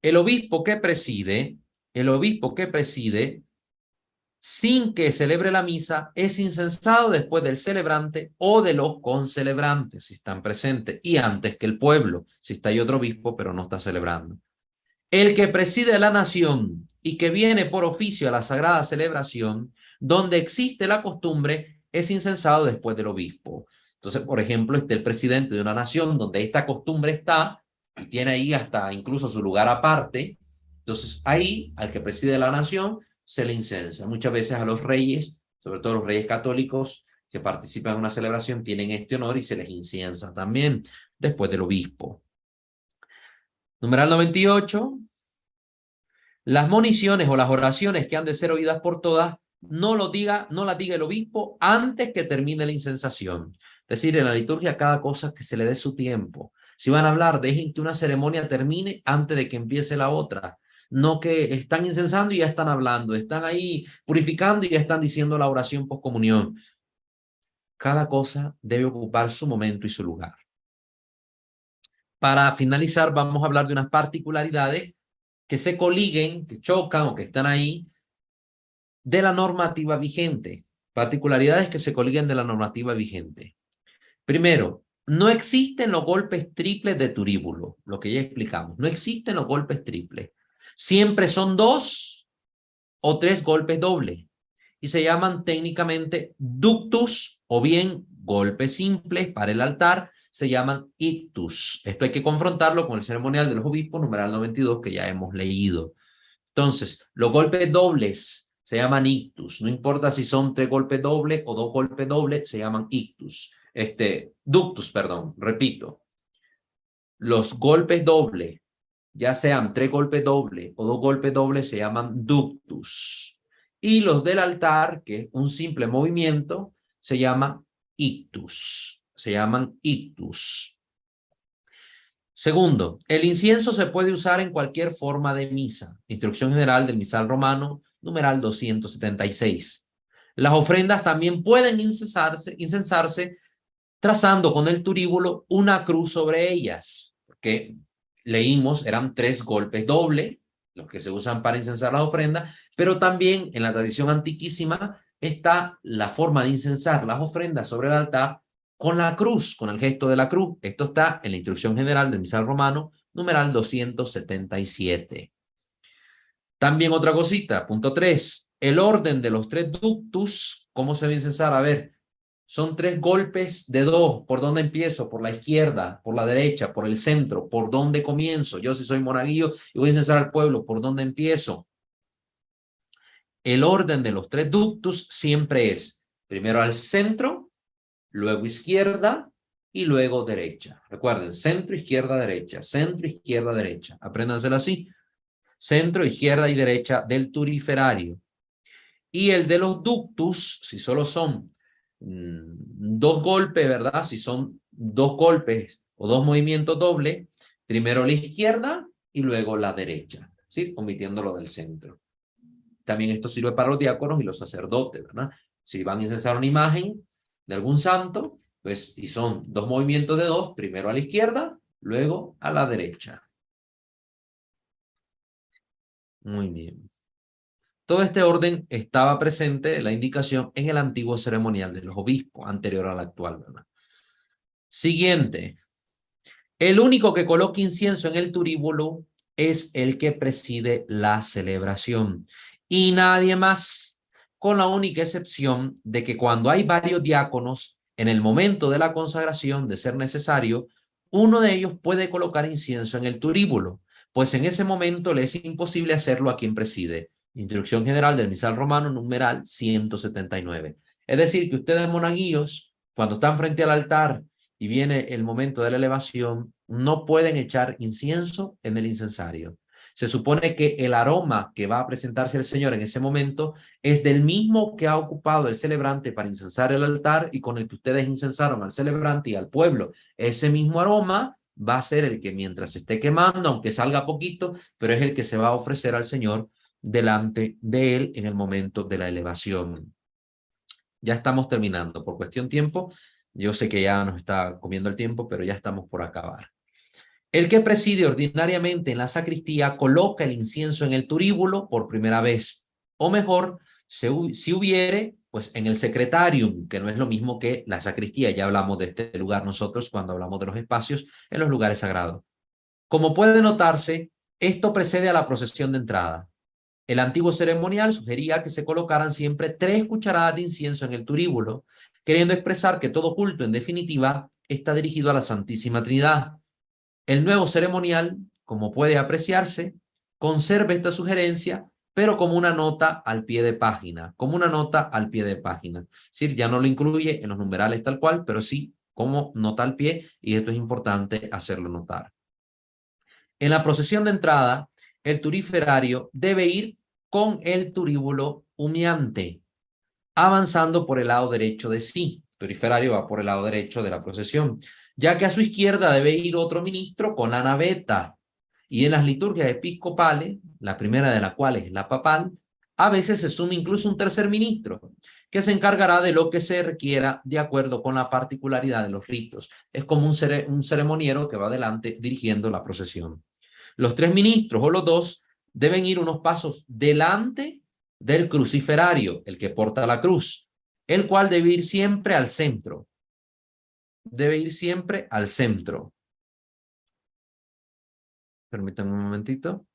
El obispo que preside, sin que celebre la misa, es incensado después del celebrante o de los concelebrantes, si están presentes, y antes que el pueblo, si está ahí otro obispo, pero no está celebrando. El que preside la nación y que viene por oficio a la sagrada celebración, donde existe la costumbre, es incensado después del obispo. Entonces, por ejemplo, está el presidente de una nación donde esta costumbre está y tiene ahí hasta incluso su lugar aparte. Entonces, ahí, al que preside la nación, se le incensa. Muchas veces a los reyes, sobre todo los reyes católicos que participan en una celebración, tienen este honor y se les inciensa también después del obispo. Numeral 98. Las moniciones o las oraciones que han de ser oídas por todas, no las diga el obispo antes que termine la incensación. Es decir, en la liturgia cada cosa que se le dé su tiempo. Si van a hablar, dejen que una ceremonia termine antes de que empiece la otra. No que están incensando y ya están hablando, están ahí purificando y ya están diciendo la oración poscomunión. Cada cosa debe ocupar su momento y su lugar. Para finalizar, vamos a hablar de unas particularidades que se coliguen, que chocan o que están ahí de la normativa vigente. Particularidades que se coliguen de la normativa vigente. Primero, no existen los golpes triples de turíbulo, lo que ya explicamos. No existen los golpes triples. Siempre son 2 o 3 golpes dobles y se llaman técnicamente ductus o bien golpes simples para el altar, se llaman ictus. Esto hay que confrontarlo con el ceremonial de los obispos, numeral 92, que ya hemos leído. Entonces, los golpes dobles se llaman ictus. No importa si son 3 golpes dobles o 2 golpes dobles, se llaman ictus. Ductus, perdón, repito. Los golpes dobles, ya sean 3 golpes dobles o 2 golpes dobles, se llaman ductus. Y los del altar, que es un simple movimiento, se llama ictus. Se llaman ictus. Segundo, el incienso se puede usar en cualquier forma de misa. Instrucción general del misal romano, numeral 276. Las ofrendas también pueden incensarse trazando con el turíbulo una cruz sobre ellas, porque leímos, eran 3 golpes dobles, los que se usan para incensar las ofrendas, pero también en la tradición antiquísima está la forma de incensar las ofrendas sobre el altar con la cruz, con el gesto de la cruz. Esto está en la instrucción general del misal romano, numeral 277. También otra cosita, punto 3, el orden de los 3 ductus, ¿cómo se va a incensar? A ver, son 3 golpes de 2. ¿Por dónde empiezo? Por la izquierda, por la derecha, por el centro. ¿Por dónde comienzo? Yo si soy monaguillo y voy a incensar al pueblo, ¿por dónde empiezo? El orden de los 3 ductus siempre es primero al centro, luego izquierda y luego derecha. Recuerden, centro, izquierda, derecha. Centro, izquierda, derecha. Apréndanselo así. Centro, izquierda y derecha del turiferario. Y el de los ductus, si solo son 2 golpes, ¿verdad? Si son 2 golpes o 2 movimientos dobles, primero la izquierda y luego la derecha. ¿sí? Omitiéndolo del centro. También esto sirve para los diáconos y los sacerdotes, ¿verdad? Si van a incensar una imagen de algún santo, pues, y son dos movimientos de dos, primero a la izquierda, luego a la derecha. Muy bien. Todo este orden estaba presente, la indicación, en el antiguo ceremonial de los obispos, anterior al actual, ¿verdad? Siguiente. El único que coloca incienso en el turíbulo es el que preside la celebración y nadie más, con la única excepción de que cuando hay varios diáconos, en el momento de la consagración, de ser necesario, uno de ellos puede colocar incienso en el turíbulo, pues en ese momento le es imposible hacerlo a quien preside. Instrucción general del misal romano, numeral 179. Es decir, que ustedes, monaguillos, cuando están frente al altar y viene el momento de la elevación, no pueden echar incienso en el incensario. Se supone que el aroma que va a presentarse al Señor en ese momento es del mismo que ha ocupado el celebrante para incensar el altar y con el que ustedes incensaron al celebrante y al pueblo. Ese mismo aroma va a ser el que mientras se esté quemando, aunque salga poquito, pero es el que se va a ofrecer al Señor delante de él en el momento de la elevación. Ya estamos terminando. Por cuestión tiempo, yo sé que ya nos está comiendo el tiempo, pero ya estamos por acabar. El que preside ordinariamente en la sacristía coloca el incienso en el turíbulo por primera vez, o mejor, si hubiere, pues en el secretarium, que no es lo mismo que la sacristía. Ya hablamos de este lugar nosotros cuando hablamos de los espacios en los lugares sagrados. Como puede notarse, esto precede a la procesión de entrada. El antiguo ceremonial sugería que se colocaran siempre 3 cucharadas de incienso en el turíbulo, queriendo expresar que todo culto, en definitiva, está dirigido a la Santísima Trinidad. El nuevo ceremonial, como puede apreciarse, conserva esta sugerencia, pero como una nota al pie de página, Es decir, ya no lo incluye en los numerales tal cual, pero sí como nota al pie, y esto es importante hacerlo notar. En la procesión de entrada, el turiferario debe ir con el turíbulo humeante, avanzando por el lado derecho de sí. El turiferario va por el lado derecho de la procesión, ya que a su izquierda debe ir otro ministro con la naveta. Y en las liturgias episcopales, la primera de las cuales es la papal, a veces se suma incluso un tercer ministro, que se encargará de lo que se requiera de acuerdo con la particularidad de los ritos. Es como un ceremoniero que va adelante dirigiendo la procesión. Los 3 ministros o los 2 deben ir unos pasos delante del cruciferario, el que porta la cruz, el cual debe ir siempre al centro. Debe ir siempre al centro. Permítanme un momentito.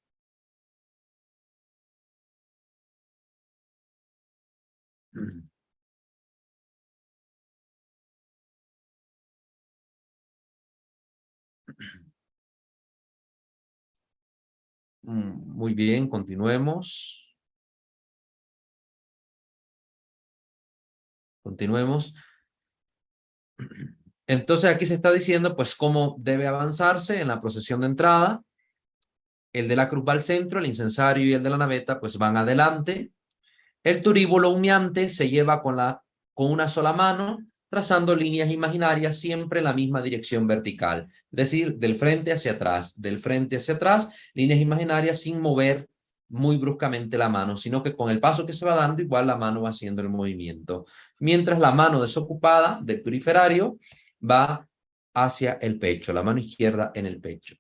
Muy bien, continuemos. Continuemos. Entonces aquí se está diciendo pues cómo debe avanzarse en la procesión de entrada. El de la cruz va al centro, el incensario y el de la naveta pues van adelante. El turíbulo humeante se lleva con una sola mano, trazando líneas imaginarias siempre en la misma dirección vertical, es decir, del frente hacia atrás, líneas imaginarias sin mover muy bruscamente la mano, sino que con el paso que se va dando, igual la mano va haciendo el movimiento, mientras la mano desocupada del turiferario va hacia el pecho, la mano izquierda en el pecho.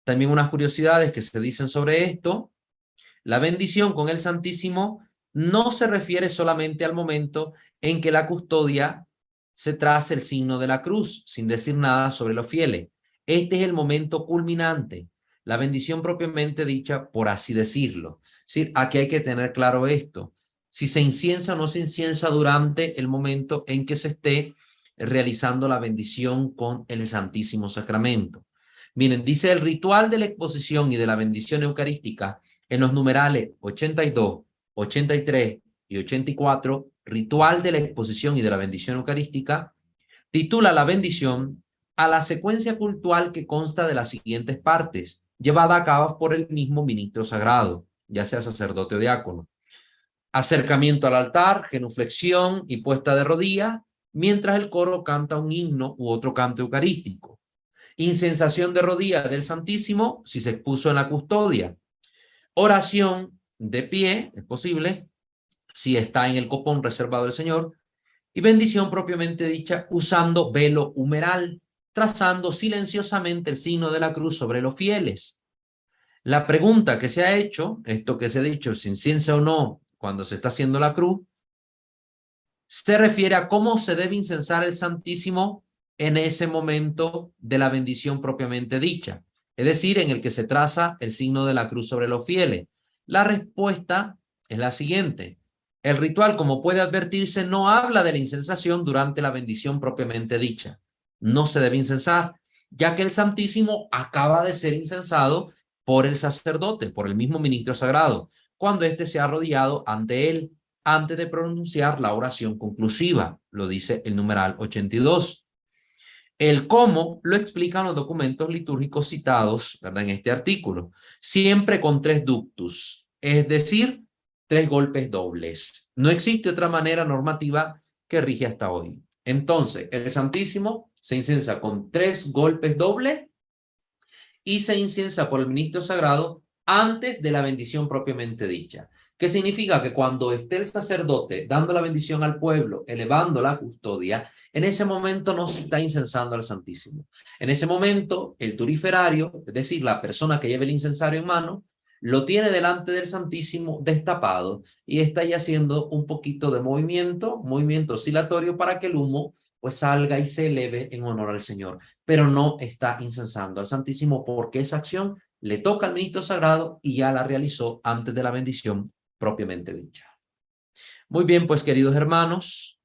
También unas curiosidades que se dicen sobre esto. La bendición con el Santísimo no se refiere solamente al momento en que la custodia se traza el signo de la cruz, sin decir nada sobre los fieles. Este es el momento culminante, la bendición propiamente dicha, por así decirlo. ¿Sí? Aquí hay que tener claro esto. Si se inciensa o no se inciensa durante el momento en que se esté realizando la bendición con el Santísimo Sacramento. Miren, dice el ritual de la exposición y de la bendición eucarística en los numerales 82, 83 y 84, ritual de la exposición y de la bendición eucarística, titula la bendición a la secuencia cultual que consta de las siguientes partes, llevada a cabo por el mismo ministro sagrado, ya sea sacerdote o diácono. Acercamiento al altar, genuflexión y puesta de rodillas, mientras el coro canta un himno u otro canto eucarístico. Incensación de rodillas del Santísimo si se expuso en la custodia. Oración de pie, es posible, si está en el copón reservado del Señor. Y bendición propiamente dicha usando velo humeral, trazando silenciosamente el signo de la cruz sobre los fieles. La pregunta que se ha hecho, esto que se ha dicho, si inciensa o no cuando se está haciendo la cruz, se refiere a cómo se debe incensar el Santísimo en ese momento de la bendición propiamente dicha, es decir, en el que se traza el signo de la cruz sobre los fieles. La respuesta es la siguiente. El ritual, como puede advertirse, no habla de la incensación durante la bendición propiamente dicha. No se debe incensar, ya que el Santísimo acaba de ser incensado por el sacerdote, por el mismo ministro sagrado, cuando éste se ha arrodillado ante él antes de pronunciar la oración conclusiva, lo dice el numeral 82. El cómo lo explican los documentos litúrgicos citados, ¿verdad?, en este artículo, siempre con 3 ductus, es decir, 3 golpes dobles. No existe otra manera normativa que rige hasta hoy. Entonces, el Santísimo se incensa con 3 golpes dobles y se inciensa por el ministro sagrado antes de la bendición propiamente dicha. ¿Qué significa? Que cuando esté el sacerdote dando la bendición al pueblo, elevando la custodia, en ese momento no se está incensando al Santísimo. En ese momento, el turiferario, es decir, la persona que lleva el incensario en mano, lo tiene delante del Santísimo destapado y está ahí haciendo un poquito de movimiento oscilatorio para que el humo pues salga y se eleve en honor al Señor, pero no está incensando al Santísimo porque esa acción le toca al ministro sagrado y ya la realizó antes de la bendición propiamente dicha. Muy bien, pues queridos hermanos,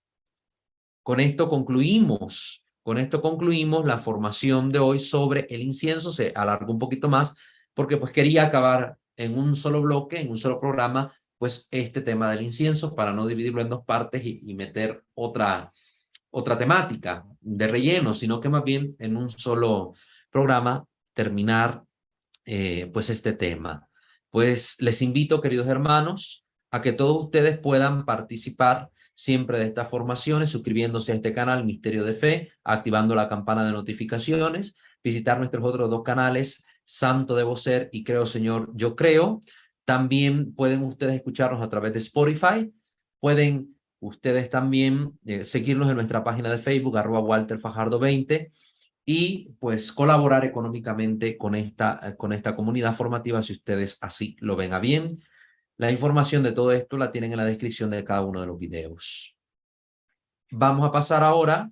con esto concluimos la formación de hoy sobre el incienso. Se alargó un poquito más porque pues quería acabar en un solo bloque, en un solo programa, pues este tema del incienso para no dividirlo en 2 partes y meter otra temática de relleno, sino que más bien en un solo programa terminar pues este tema. Pues les invito, queridos hermanos, a que todos ustedes puedan participar siempre de estas formaciones, suscribiéndose a este canal Misterio de Fe, activando la campana de notificaciones, visitar nuestros otros 2 canales, Santo Debo Ser y Creo Señor, Yo Creo. También pueden ustedes escucharnos a través de Spotify, pueden ustedes también seguirnos en nuestra página de Facebook, @WalterFajardo20, y pues colaborar económicamente con esta comunidad formativa si ustedes así lo ven a bien. La información de todo esto la tienen en la descripción de cada uno de los videos. Vamos a pasar ahora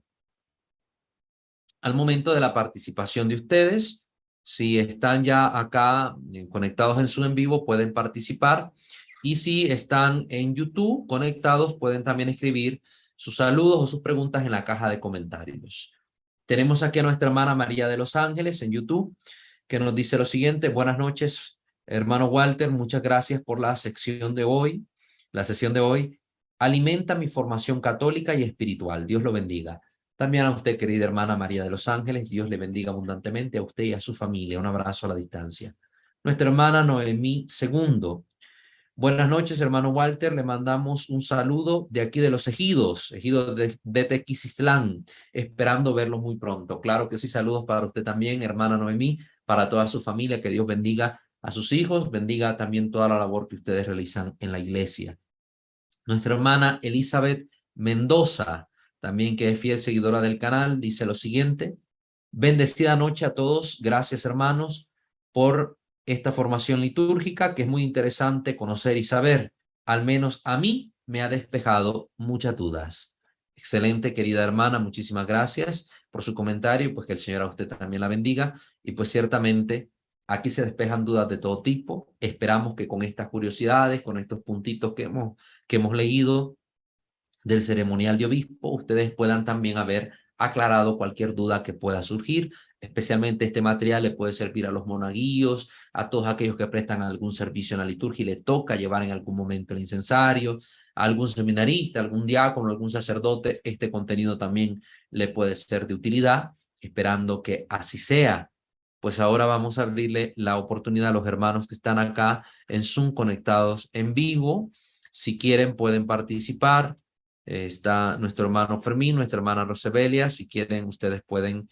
al momento de la participación de ustedes. Si están ya acá conectados en Zoom en vivo, pueden participar. Y si están en YouTube conectados, pueden también escribir sus saludos o sus preguntas en la caja de comentarios. Tenemos aquí a nuestra hermana María de los Ángeles en YouTube, que nos dice lo siguiente: buenas noches, hermano Walter, muchas gracias por la sesión de hoy. Alimenta mi formación católica y espiritual. Dios lo bendiga. También a usted, querida hermana María de los Ángeles, Dios le bendiga abundantemente a usted y a su familia. Un abrazo a la distancia. Nuestra hermana Noemí Segundo. Buenas noches, hermano Walter. Le mandamos un saludo de aquí de los ejidos de Tequisistlán, esperando verlos muy pronto. Claro que sí, saludos para usted también, hermana Noemí, para toda su familia. Que Dios bendiga a sus hijos, bendiga también toda la labor que ustedes realizan en la iglesia. Nuestra hermana Elizabeth Mendoza, también que es fiel seguidora del canal, dice lo siguiente: bendecida noche a todos. Gracias, hermanos, por esta formación litúrgica que es muy interesante conocer y saber. Al menos a mí me ha despejado muchas dudas. Excelente, querida hermana, muchísimas gracias por su comentario, pues que el Señor a usted también la bendiga. Y pues ciertamente aquí se despejan dudas de todo tipo. Esperamos que con estas curiosidades, con estos puntitos que hemos leído del ceremonial de obispo, ustedes puedan también haber aclarado cualquier duda que pueda surgir. Especialmente este material le puede servir a los monaguillos, a todos aquellos que prestan algún servicio en la liturgia y le toca llevar en algún momento el incensario, a algún seminarista, algún diácono, algún sacerdote. Este contenido también le puede ser de utilidad, esperando que así sea. Pues ahora vamos a abrirle la oportunidad a los hermanos que están acá en Zoom conectados en vivo. Si quieren pueden participar. Está nuestro hermano Fermín, nuestra hermana Rosebelia. Si quieren, ustedes pueden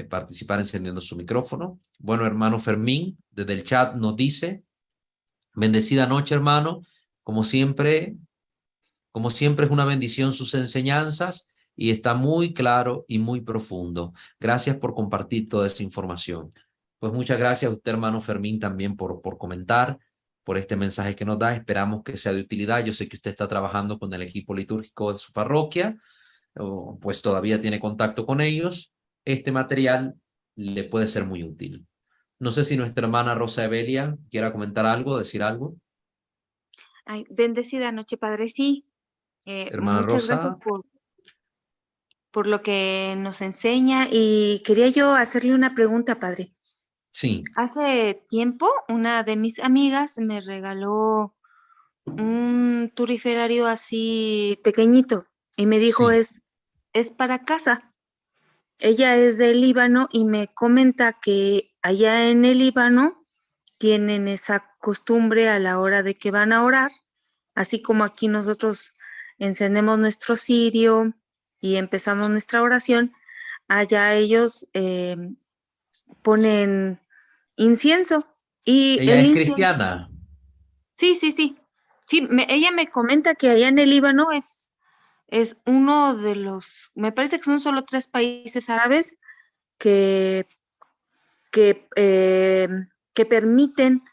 participar encendiendo su micrófono. Bueno, hermano Fermín, desde el chat nos dice: bendecida noche, hermano. Como siempre es una bendición sus enseñanzas y está muy claro y muy profundo. Gracias por compartir toda esa información. Pues muchas gracias a usted, hermano Fermín, también por comentar, por este mensaje que nos da. Esperamos que sea de utilidad. Yo sé que usted está trabajando con el equipo litúrgico de su parroquia, o pues todavía tiene contacto con ellos. Este material le puede ser muy útil. No sé si nuestra hermana Rosa Evelia quiera comentar algo, decir algo. Ay, bendecida noche, Padre. Sí, Hermana muchas gracias Rosa, por lo que nos enseña y quería yo hacerle una pregunta, Padre. sí, Hace tiempo, una de mis amigas me regaló un turiferario así pequeñito y me dijo, sí. es para casa. Ella es del Líbano y me comenta que allá en el Líbano tienen esa costumbre a la hora de que van a orar, así como aquí nosotros encendemos nuestro cirio y empezamos nuestra oración, allá ellos ponen incienso y Ella el es incienso, cristiana. sí, sí, sí, sí, ella me comenta que allá en el Líbano es uno de los, me parece que son solo 3 países árabes que, que, eh, que permiten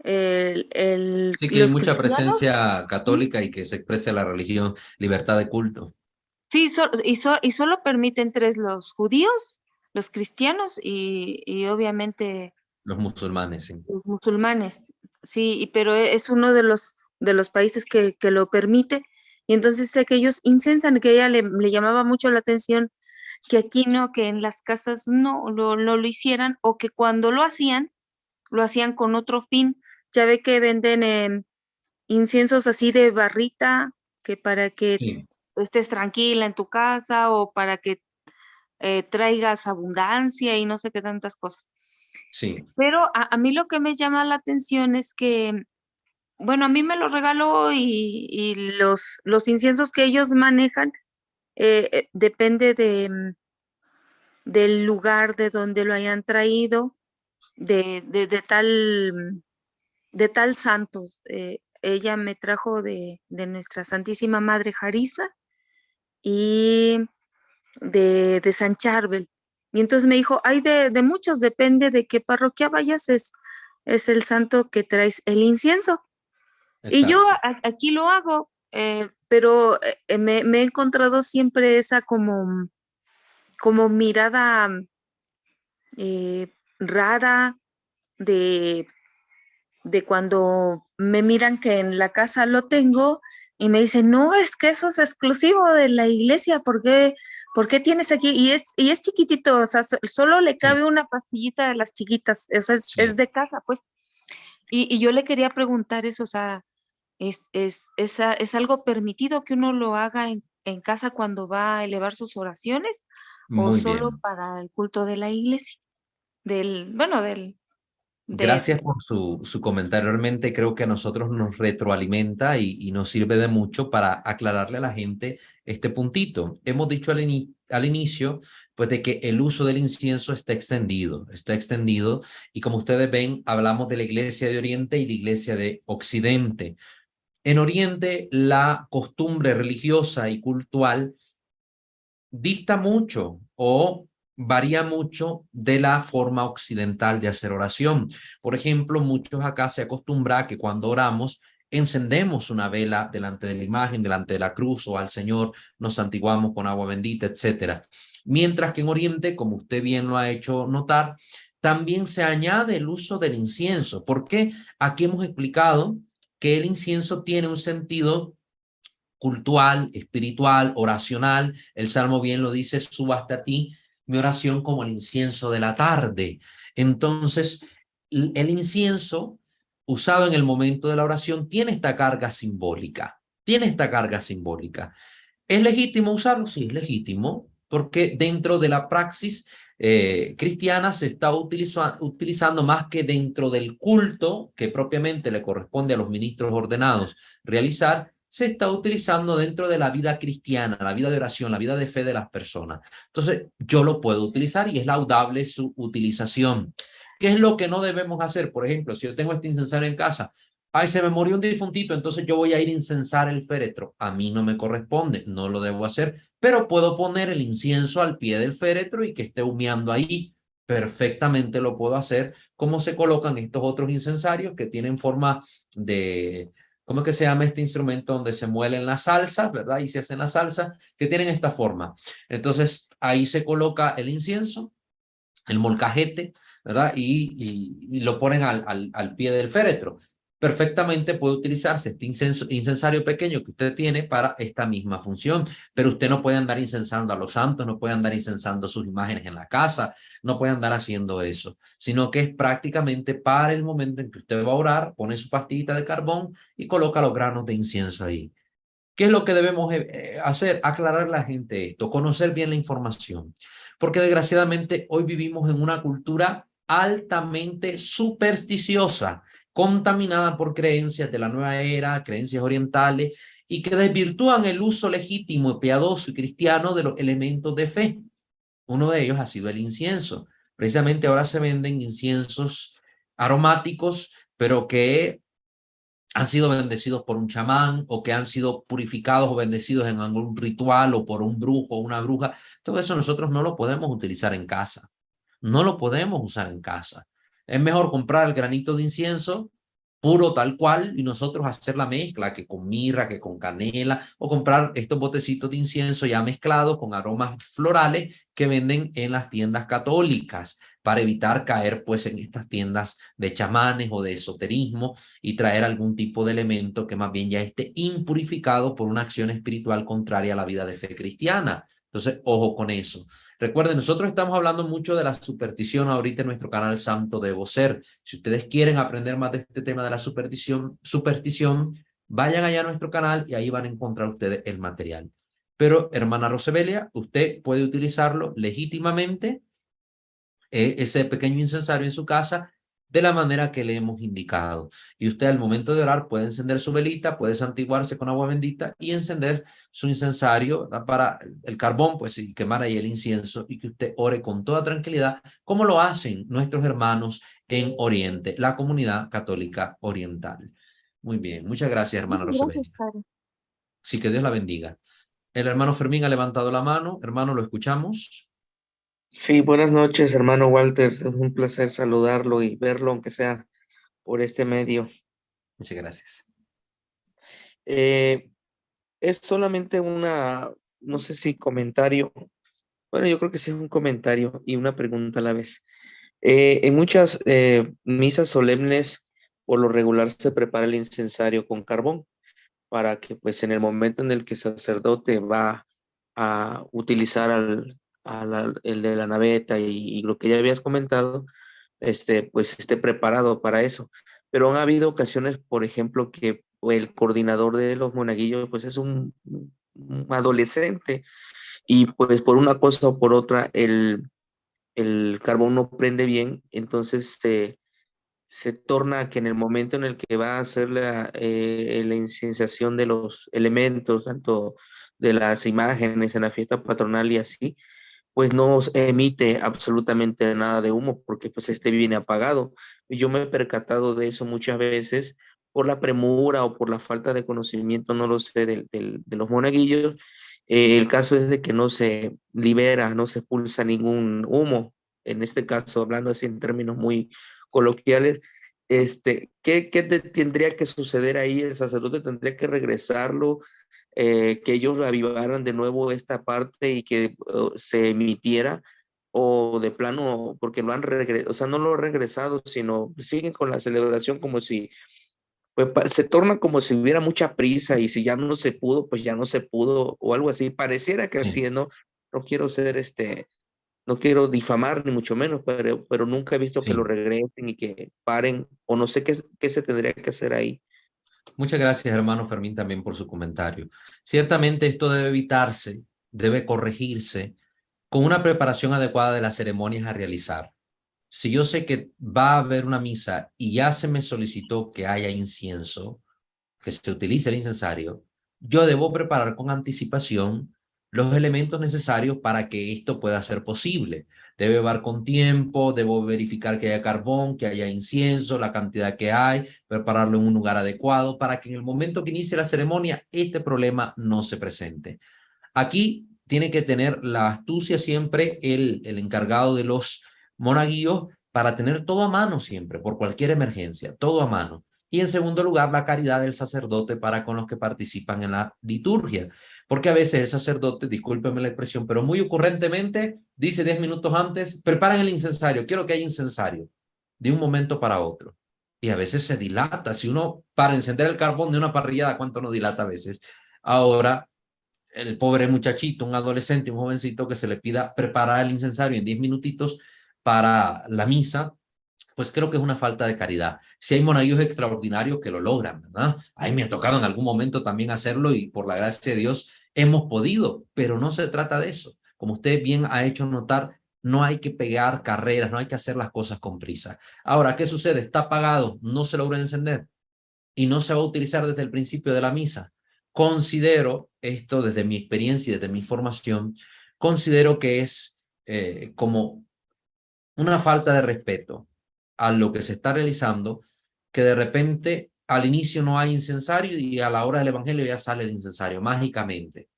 Sí, que hay los mucha cristianos. presencia Ujú. católica y que se expresa la religión, libertad de culto. Sí, y solo permiten 3, los judíos, los cristianos y obviamente Los musulmanes, sí. los musulmanes. Sí, pero es uno de los países que lo permite. Y entonces sé que ellos incensan, que a ella le llamaba mucho la atención que aquí no, que en las casas no lo hicieran o que cuando lo hacían con otro fin. Ya ve que venden inciensos así de barrita, que para que Sí, estés tranquila en tu casa o para que traigas abundancia y no sé qué tantas cosas. sí, Pero a mí lo que me llama la atención es que, bueno, a mí me lo regaló y los inciensos que ellos manejan depende del lugar de donde lo hayan traído, de tal santos. Ella me trajo de nuestra Santísima Madre Jarisa y de San Charbel. Y entonces me dijo, hay de muchos, depende de qué parroquia vayas, es el santo que traes el incienso. Y yo exacto. aquí lo hago, pero me he encontrado siempre esa como mirada rara de, de cuando me miran que en la casa lo tengo y me dicen, no, es que eso es exclusivo de la iglesia, por qué tienes aquí? Y es chiquitito, o sea, solo le Sí, cabe una pastillita de las chiquitas, eso es sí. de casa, pues. Y yo le quería preguntar eso, o sea, ¿es algo permitido que uno lo haga en casa cuando va a elevar sus oraciones o Muy solo bien. para el culto de la iglesia? Bueno, Gracias por su comentario. Realmente creo que a nosotros nos retroalimenta y nos sirve de mucho para aclararle a la gente este puntito. Hemos dicho al inicio, pues, de que el uso del incienso está extendido, y como ustedes ven, hablamos de la iglesia de Oriente y la iglesia de Occidente. En Oriente, la costumbre religiosa y cultural dista mucho o varía mucho de la forma occidental de hacer oración. Por ejemplo, muchos acá se acostumbran a que cuando oramos encendemos una vela delante de la imagen, delante de la cruz o al Señor, nos santiguamos con agua bendita, etcétera. Mientras que en Oriente, como usted bien lo ha hecho notar, también se añade el uso del incienso. ¿Por qué? Aquí hemos explicado que el incienso tiene un sentido cultural, espiritual, oracional. El Salmo bien lo dice: suba hasta ti mi oración como el incienso de la tarde. Entonces, el incienso usado en el momento de la oración tiene esta carga simbólica, tiene esta carga simbólica. ¿Es legítimo usarlo? Sí, es legítimo, porque dentro de la praxis cristiana se está utilizando más que dentro del culto que propiamente le corresponde a los ministros ordenados realizar. se está utilizando dentro de la vida cristiana, la vida de oración, la vida de fe de las personas. Entonces, yo lo puedo utilizar y es laudable su utilización. ¿Qué es lo que no debemos hacer? Por ejemplo, si yo tengo este incensario en casa, ay, se me murió un difuntito, entonces yo voy a ir a incensar el féretro. A mí no me corresponde, no lo debo hacer, pero puedo poner el incienso al pie del féretro y que esté humeando ahí. Perfectamente lo puedo hacer, como se colocan estos otros incensarios que tienen forma de, ¿cómo es que se llama este instrumento donde se muelen las salsas, verdad? Y se hacen las salsas, que tienen esta forma. Entonces, ahí se coloca el incienso, el molcajete, ¿verdad? Y lo ponen al pie del féretro. Perfectamente puede utilizarse este incensario pequeño que usted tiene para esta misma función, pero usted no puede andar incensando a los santos, no puede andar incensando sus imágenes en la casa, no puede andar haciendo eso, sino que es prácticamente para el momento en que usted va a orar, pone su pastillita de carbón y coloca los granos de incienso ahí. ¿Qué es lo que debemos hacer? Aclarar a la gente esto, conocer bien la información, porque desgraciadamente hoy vivimos en una cultura altamente supersticiosa, contaminada por creencias de la nueva era, creencias orientales, y que desvirtúan el uso legítimo, piadoso y cristiano de los elementos de fe. Uno de ellos ha sido el incienso. Precisamente ahora se venden inciensos aromáticos, pero que han sido bendecidos por un chamán o que han sido purificados o bendecidos en algún ritual o por un brujo o una bruja. Todo eso nosotros no lo podemos utilizar en casa. No lo podemos usar en casa. Es mejor comprar el granito de incienso puro tal cual y nosotros hacer la mezcla que con mirra, que con canela o comprar estos botecitos de incienso ya mezclados con aromas florales que venden en las tiendas católicas para evitar caer pues en estas tiendas de chamanes o de esoterismo y traer algún tipo de elemento que más bien ya esté impurificado por una acción espiritual contraria a la vida de fe cristiana. Entonces, ojo con eso. Recuerden, nosotros estamos hablando mucho de la superstición ahorita en nuestro canal Santo Debo Ser. Si ustedes quieren aprender más de este tema de la superstición, vayan allá a nuestro canal y ahí van a encontrar ustedes el material. Pero, hermana Rosebelia, usted puede utilizarlo legítimamente, ese pequeño incensario en su casa, de la manera que le hemos indicado. Y usted al momento de orar puede encender su velita, puede santiguarse con agua bendita y encender su incensario, ¿verdad? Para el carbón, pues, y quemar ahí el incienso y que usted ore con toda tranquilidad, como lo hacen nuestros hermanos en Oriente, la comunidad católica oriental. Muy bien, muchas gracias, hermana Muchas gracias, Rosabella. padre. Sí, que Dios la bendiga. El hermano Fermín ha levantado la mano. Hermano, lo escuchamos. Sí, buenas noches, hermano Walter. Es un placer saludarlo y verlo, aunque sea por este medio. Muchas gracias. Es solamente no sé si comentario. Bueno, yo creo que sí es un comentario y una pregunta a la vez. En muchas misas solemnes, por lo regular, se prepara el incensario con carbón para que, pues, en el momento en el que el sacerdote va a utilizar el de la naveta y lo que ya habías comentado, pues esté preparado para eso. Pero han habido ocasiones, por ejemplo, que el coordinador de los monaguillos, pues es un adolescente y pues por una cosa o por otra el carbón no prende bien, entonces se torna que en el momento en el que va a hacer la iniciación de los elementos, tanto de las imágenes en la fiesta patronal y así, pues no se emite absolutamente nada de humo porque pues viene apagado. Y yo me he percatado de eso muchas veces por la premura o por la falta de conocimiento, no lo sé, de los monaguillos. El caso es de que no se libera, no se expulsa ningún humo. En este caso, hablando así en términos muy coloquiales, ¿qué tendría que suceder ahí? El sacerdote tendría que regresarlo, que ellos avivaran de nuevo esta parte y que se emitiera, o de plano, porque lo han regresado, o sea, no lo han regresado, sino siguen con la celebración como si, pues se torna como si hubiera mucha prisa y si ya no se pudo, pues ya no se pudo, o algo así. Pareciera que así, ¿no? No quiero ser no quiero difamar ni mucho menos, pero nunca he visto que lo Sí. regresen y que paren, o no sé qué se tendría que hacer ahí. Muchas gracias, hermano Fermín, también por su comentario. Ciertamente esto debe evitarse, debe corregirse con una preparación adecuada de las ceremonias a realizar. Si yo sé que va a haber una misa y ya se me solicitó que haya incienso, que se utilice el incensario, yo debo preparar con anticipación los elementos necesarios para que esto pueda ser posible. Debo llevar con tiempo, debo verificar que haya carbón, que haya incienso, la cantidad que hay, prepararlo en un lugar adecuado para que en el momento que inicie la ceremonia este problema no se presente. Aquí tiene que tener la astucia siempre el encargado de los monaguillos para tener todo a mano siempre, por cualquier emergencia, todo a mano. Y en segundo lugar, la caridad del sacerdote para con los que participan en la liturgia. Porque a veces el sacerdote, discúlpeme la expresión, pero muy ocurrentemente dice 10 minutos antes, preparen el incensario, quiero que haya incensario, de un momento para otro. Y a veces se dilata. Si uno, para encender el carbón de una parrillada, ¿cuánto no dilata a veces? Ahora, el pobre muchachito, un adolescente, un jovencito que se le pida preparar el incensario en 10 minutitos para la misa, pues creo que es una falta de caridad. Si hay monaguillos extraordinarios que lo logran, ¿verdad? A mí me ha tocado en algún momento también hacerlo y por la gracia de Dios hemos podido, pero no se trata de eso. Como usted bien ha hecho notar, no hay que pegar carreras, no hay que hacer las cosas con prisa. Ahora, ¿qué sucede? Está apagado, no se logra encender y no se va a utilizar desde el principio de la misa. Considero esto desde mi experiencia y desde mi formación, considero que es como una falta de respeto a lo que se está realizando, que de repente al inicio no hay incensario y a la hora del evangelio ya sale el incensario mágicamente.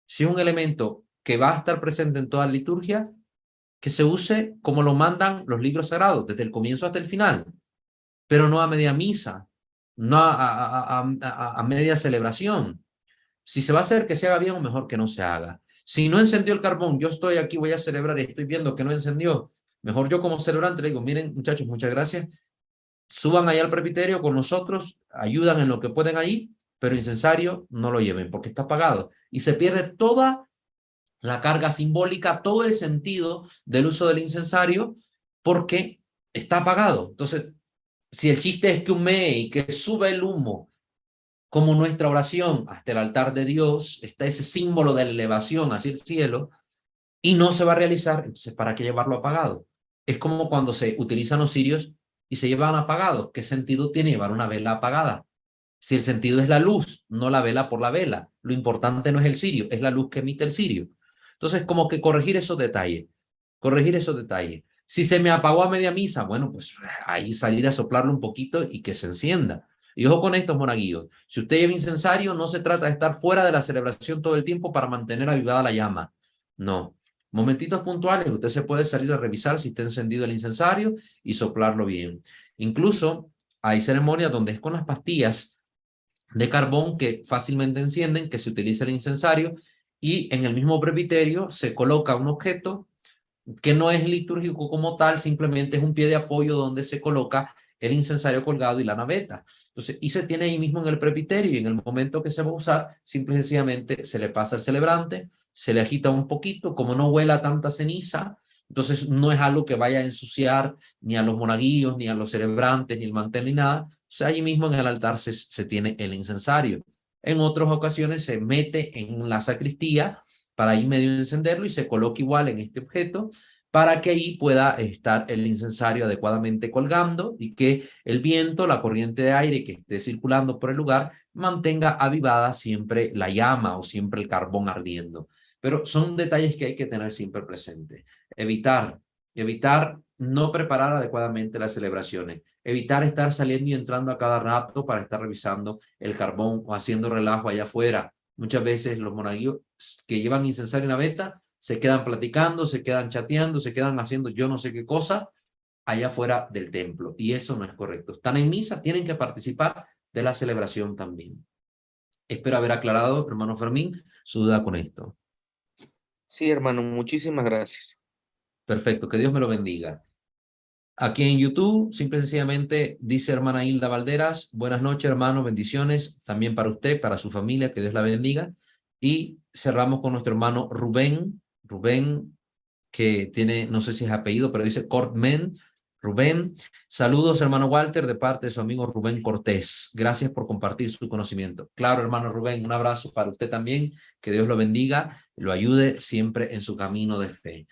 Si es un elemento que va a estar presente en toda liturgia, que se use como lo mandan los libros sagrados, desde el comienzo hasta el final, pero no a media misa, no a media celebración. Si se va a hacer, que se haga bien o mejor que no se haga. Si no encendió el carbón, yo estoy aquí, voy a celebrar y estoy viendo que no encendió. Mejor yo como celebrante le digo, miren muchachos, muchas gracias. Suban ahí al presbiterio con nosotros, ayudan en lo que pueden ahí, pero incensario no lo lleven porque está apagado. Y se pierde toda la carga simbólica, todo el sentido del uso del incensario porque está apagado. Entonces, si el chiste es que humee y que suba el humo, como nuestra oración hasta el altar de Dios, está ese símbolo de elevación hacia el cielo, y no se va a realizar, entonces ¿para qué llevarlo apagado? Es como cuando se utilizan los cirios y se llevan apagados. ¿Qué sentido tiene llevar una vela apagada? Si el sentido es la luz, no la vela por la vela. Lo importante no es el cirio, es la luz que emite el cirio. Entonces, como que corregir esos detalles, corregir esos detalles. Si se me apagó a media misa, bueno, pues ahí salir a soplarlo un poquito y que se encienda. Y ojo con estos monaguillos. Si usted lleva incensario, no se trata de estar fuera de la celebración todo el tiempo para mantener avivada la llama. No. Momentitos puntuales, usted se puede salir a revisar si está encendido el incensario y soplarlo bien. Incluso hay ceremonias donde es con las pastillas de carbón que fácilmente encienden, que se utiliza el incensario y en el mismo presbiterio se coloca un objeto que no es litúrgico como tal, simplemente es un pie de apoyo donde se coloca el incensario colgado y la naveta. Entonces, y se tiene ahí mismo en el presbiterio y en el momento que se va a usar, simple y sencillamente se le pasa al celebrante, se le agita un poquito, como no huela tanta ceniza, entonces no es algo que vaya a ensuciar ni a los monaguillos, ni a los celebrantes, ni el mantel, ni nada. O sea, ahí mismo en el altar se tiene el incensario. En otras ocasiones se mete en la sacristía para ahí medio encenderlo y se coloca igual en este objeto para que ahí pueda estar el incensario adecuadamente colgando y que el viento, la corriente de aire que esté circulando por el lugar mantenga avivada siempre la llama o siempre el carbón ardiendo. Pero son detalles que hay que tener siempre presentes. Evitar no preparar adecuadamente las celebraciones. Evitar estar saliendo y entrando a cada rato para estar revisando el carbón o haciendo relajo allá afuera. Muchas veces los monaguillos que llevan incensario en la veta se quedan platicando, se quedan chateando, se quedan haciendo yo no sé qué cosa allá afuera del templo. Y eso no es correcto. Están en misa, tienen que participar de la celebración también. Espero haber aclarado, hermano Fermín, su duda con esto. Sí, hermano, muchísimas gracias. Perfecto, que Dios me lo bendiga. Aquí en YouTube, simple y sencillamente, dice hermana Hilda Valderas, buenas noches, hermano, bendiciones, también para usted, para su familia, que Dios la bendiga. Y cerramos con nuestro hermano Rubén, que tiene, no sé si es apellido, pero dice Cortmen. Rubén, saludos, hermano Walter, de parte de su amigo Rubén Cortés. Gracias por compartir su conocimiento. Claro, hermano Rubén, un abrazo para usted también, que Dios lo bendiga, lo ayude siempre en su camino de fe.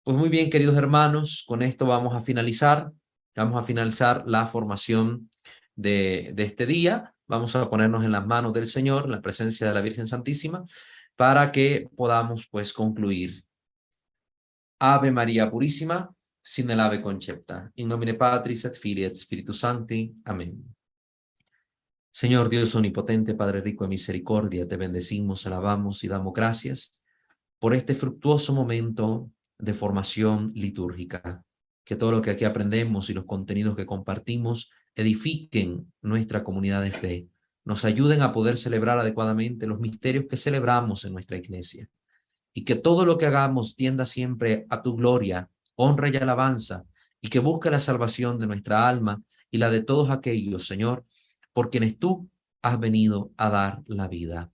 Pues muy bien, queridos hermanos, con esto vamos a finalizar la formación de este día. Vamos a ponernos en las manos del Señor, en la presencia de la Virgen Santísima, para que podamos pues concluir. Ave María Purísima, sin el ave concepta. In nomine Patris et Filii et Spiritus Sancti. Amén. Señor Dios omnipotente, Padre rico en misericordia, te bendecimos, alabamos y damos gracias por este fructuoso momento de formación litúrgica. Que todo lo que aquí aprendemos y los contenidos que compartimos edifiquen nuestra comunidad de fe, nos ayuden a poder celebrar adecuadamente los misterios que celebramos en nuestra iglesia. Y que todo lo que hagamos tienda siempre a tu gloria, honra y alabanza, y que busque la salvación de nuestra alma y la de todos aquellos, Señor, por quienes tú has venido a dar la vida.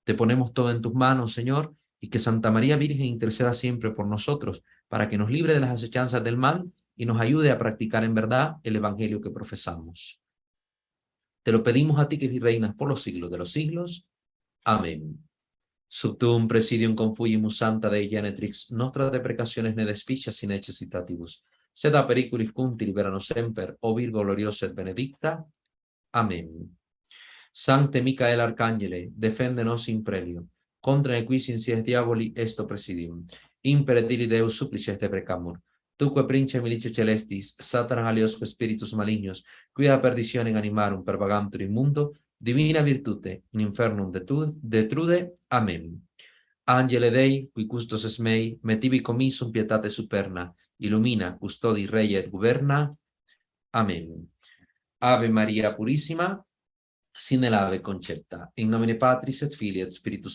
Te ponemos todo en tus manos, Señor, y que Santa María Virgen interceda siempre por nosotros, para que nos libre de las acechanzas del mal y nos ayude a practicar en verdad el evangelio que profesamos. Te lo pedimos a ti, que reinas por los siglos de los siglos. Amén. Sub tuum presidium confugimus Santa Dei Genetrix, nostra deprecationes ne despicias in necessitatibus, sed a periculis cunti liberanos semper, o Virgo gloriosa et benedicta. Amén. Sancte Micael Arcangele, defendenos in prelio, contra nequis insides diaboli esto presidium. Impere dili Deus supplices te precamur. Tuque prince milice celestis, Satanas aliosque spiritus malignos, quia perditionem animarum pervagantur in mundo, divina virtute in infernum detrude. Amén. Angele Dei, qui custos es mei, metibi commissum pietate superna, illumina, custodi, rei et guberna. Amén. Ave María Purísima, sin el ave concepta. In nomine Patris et Filii et Spiritus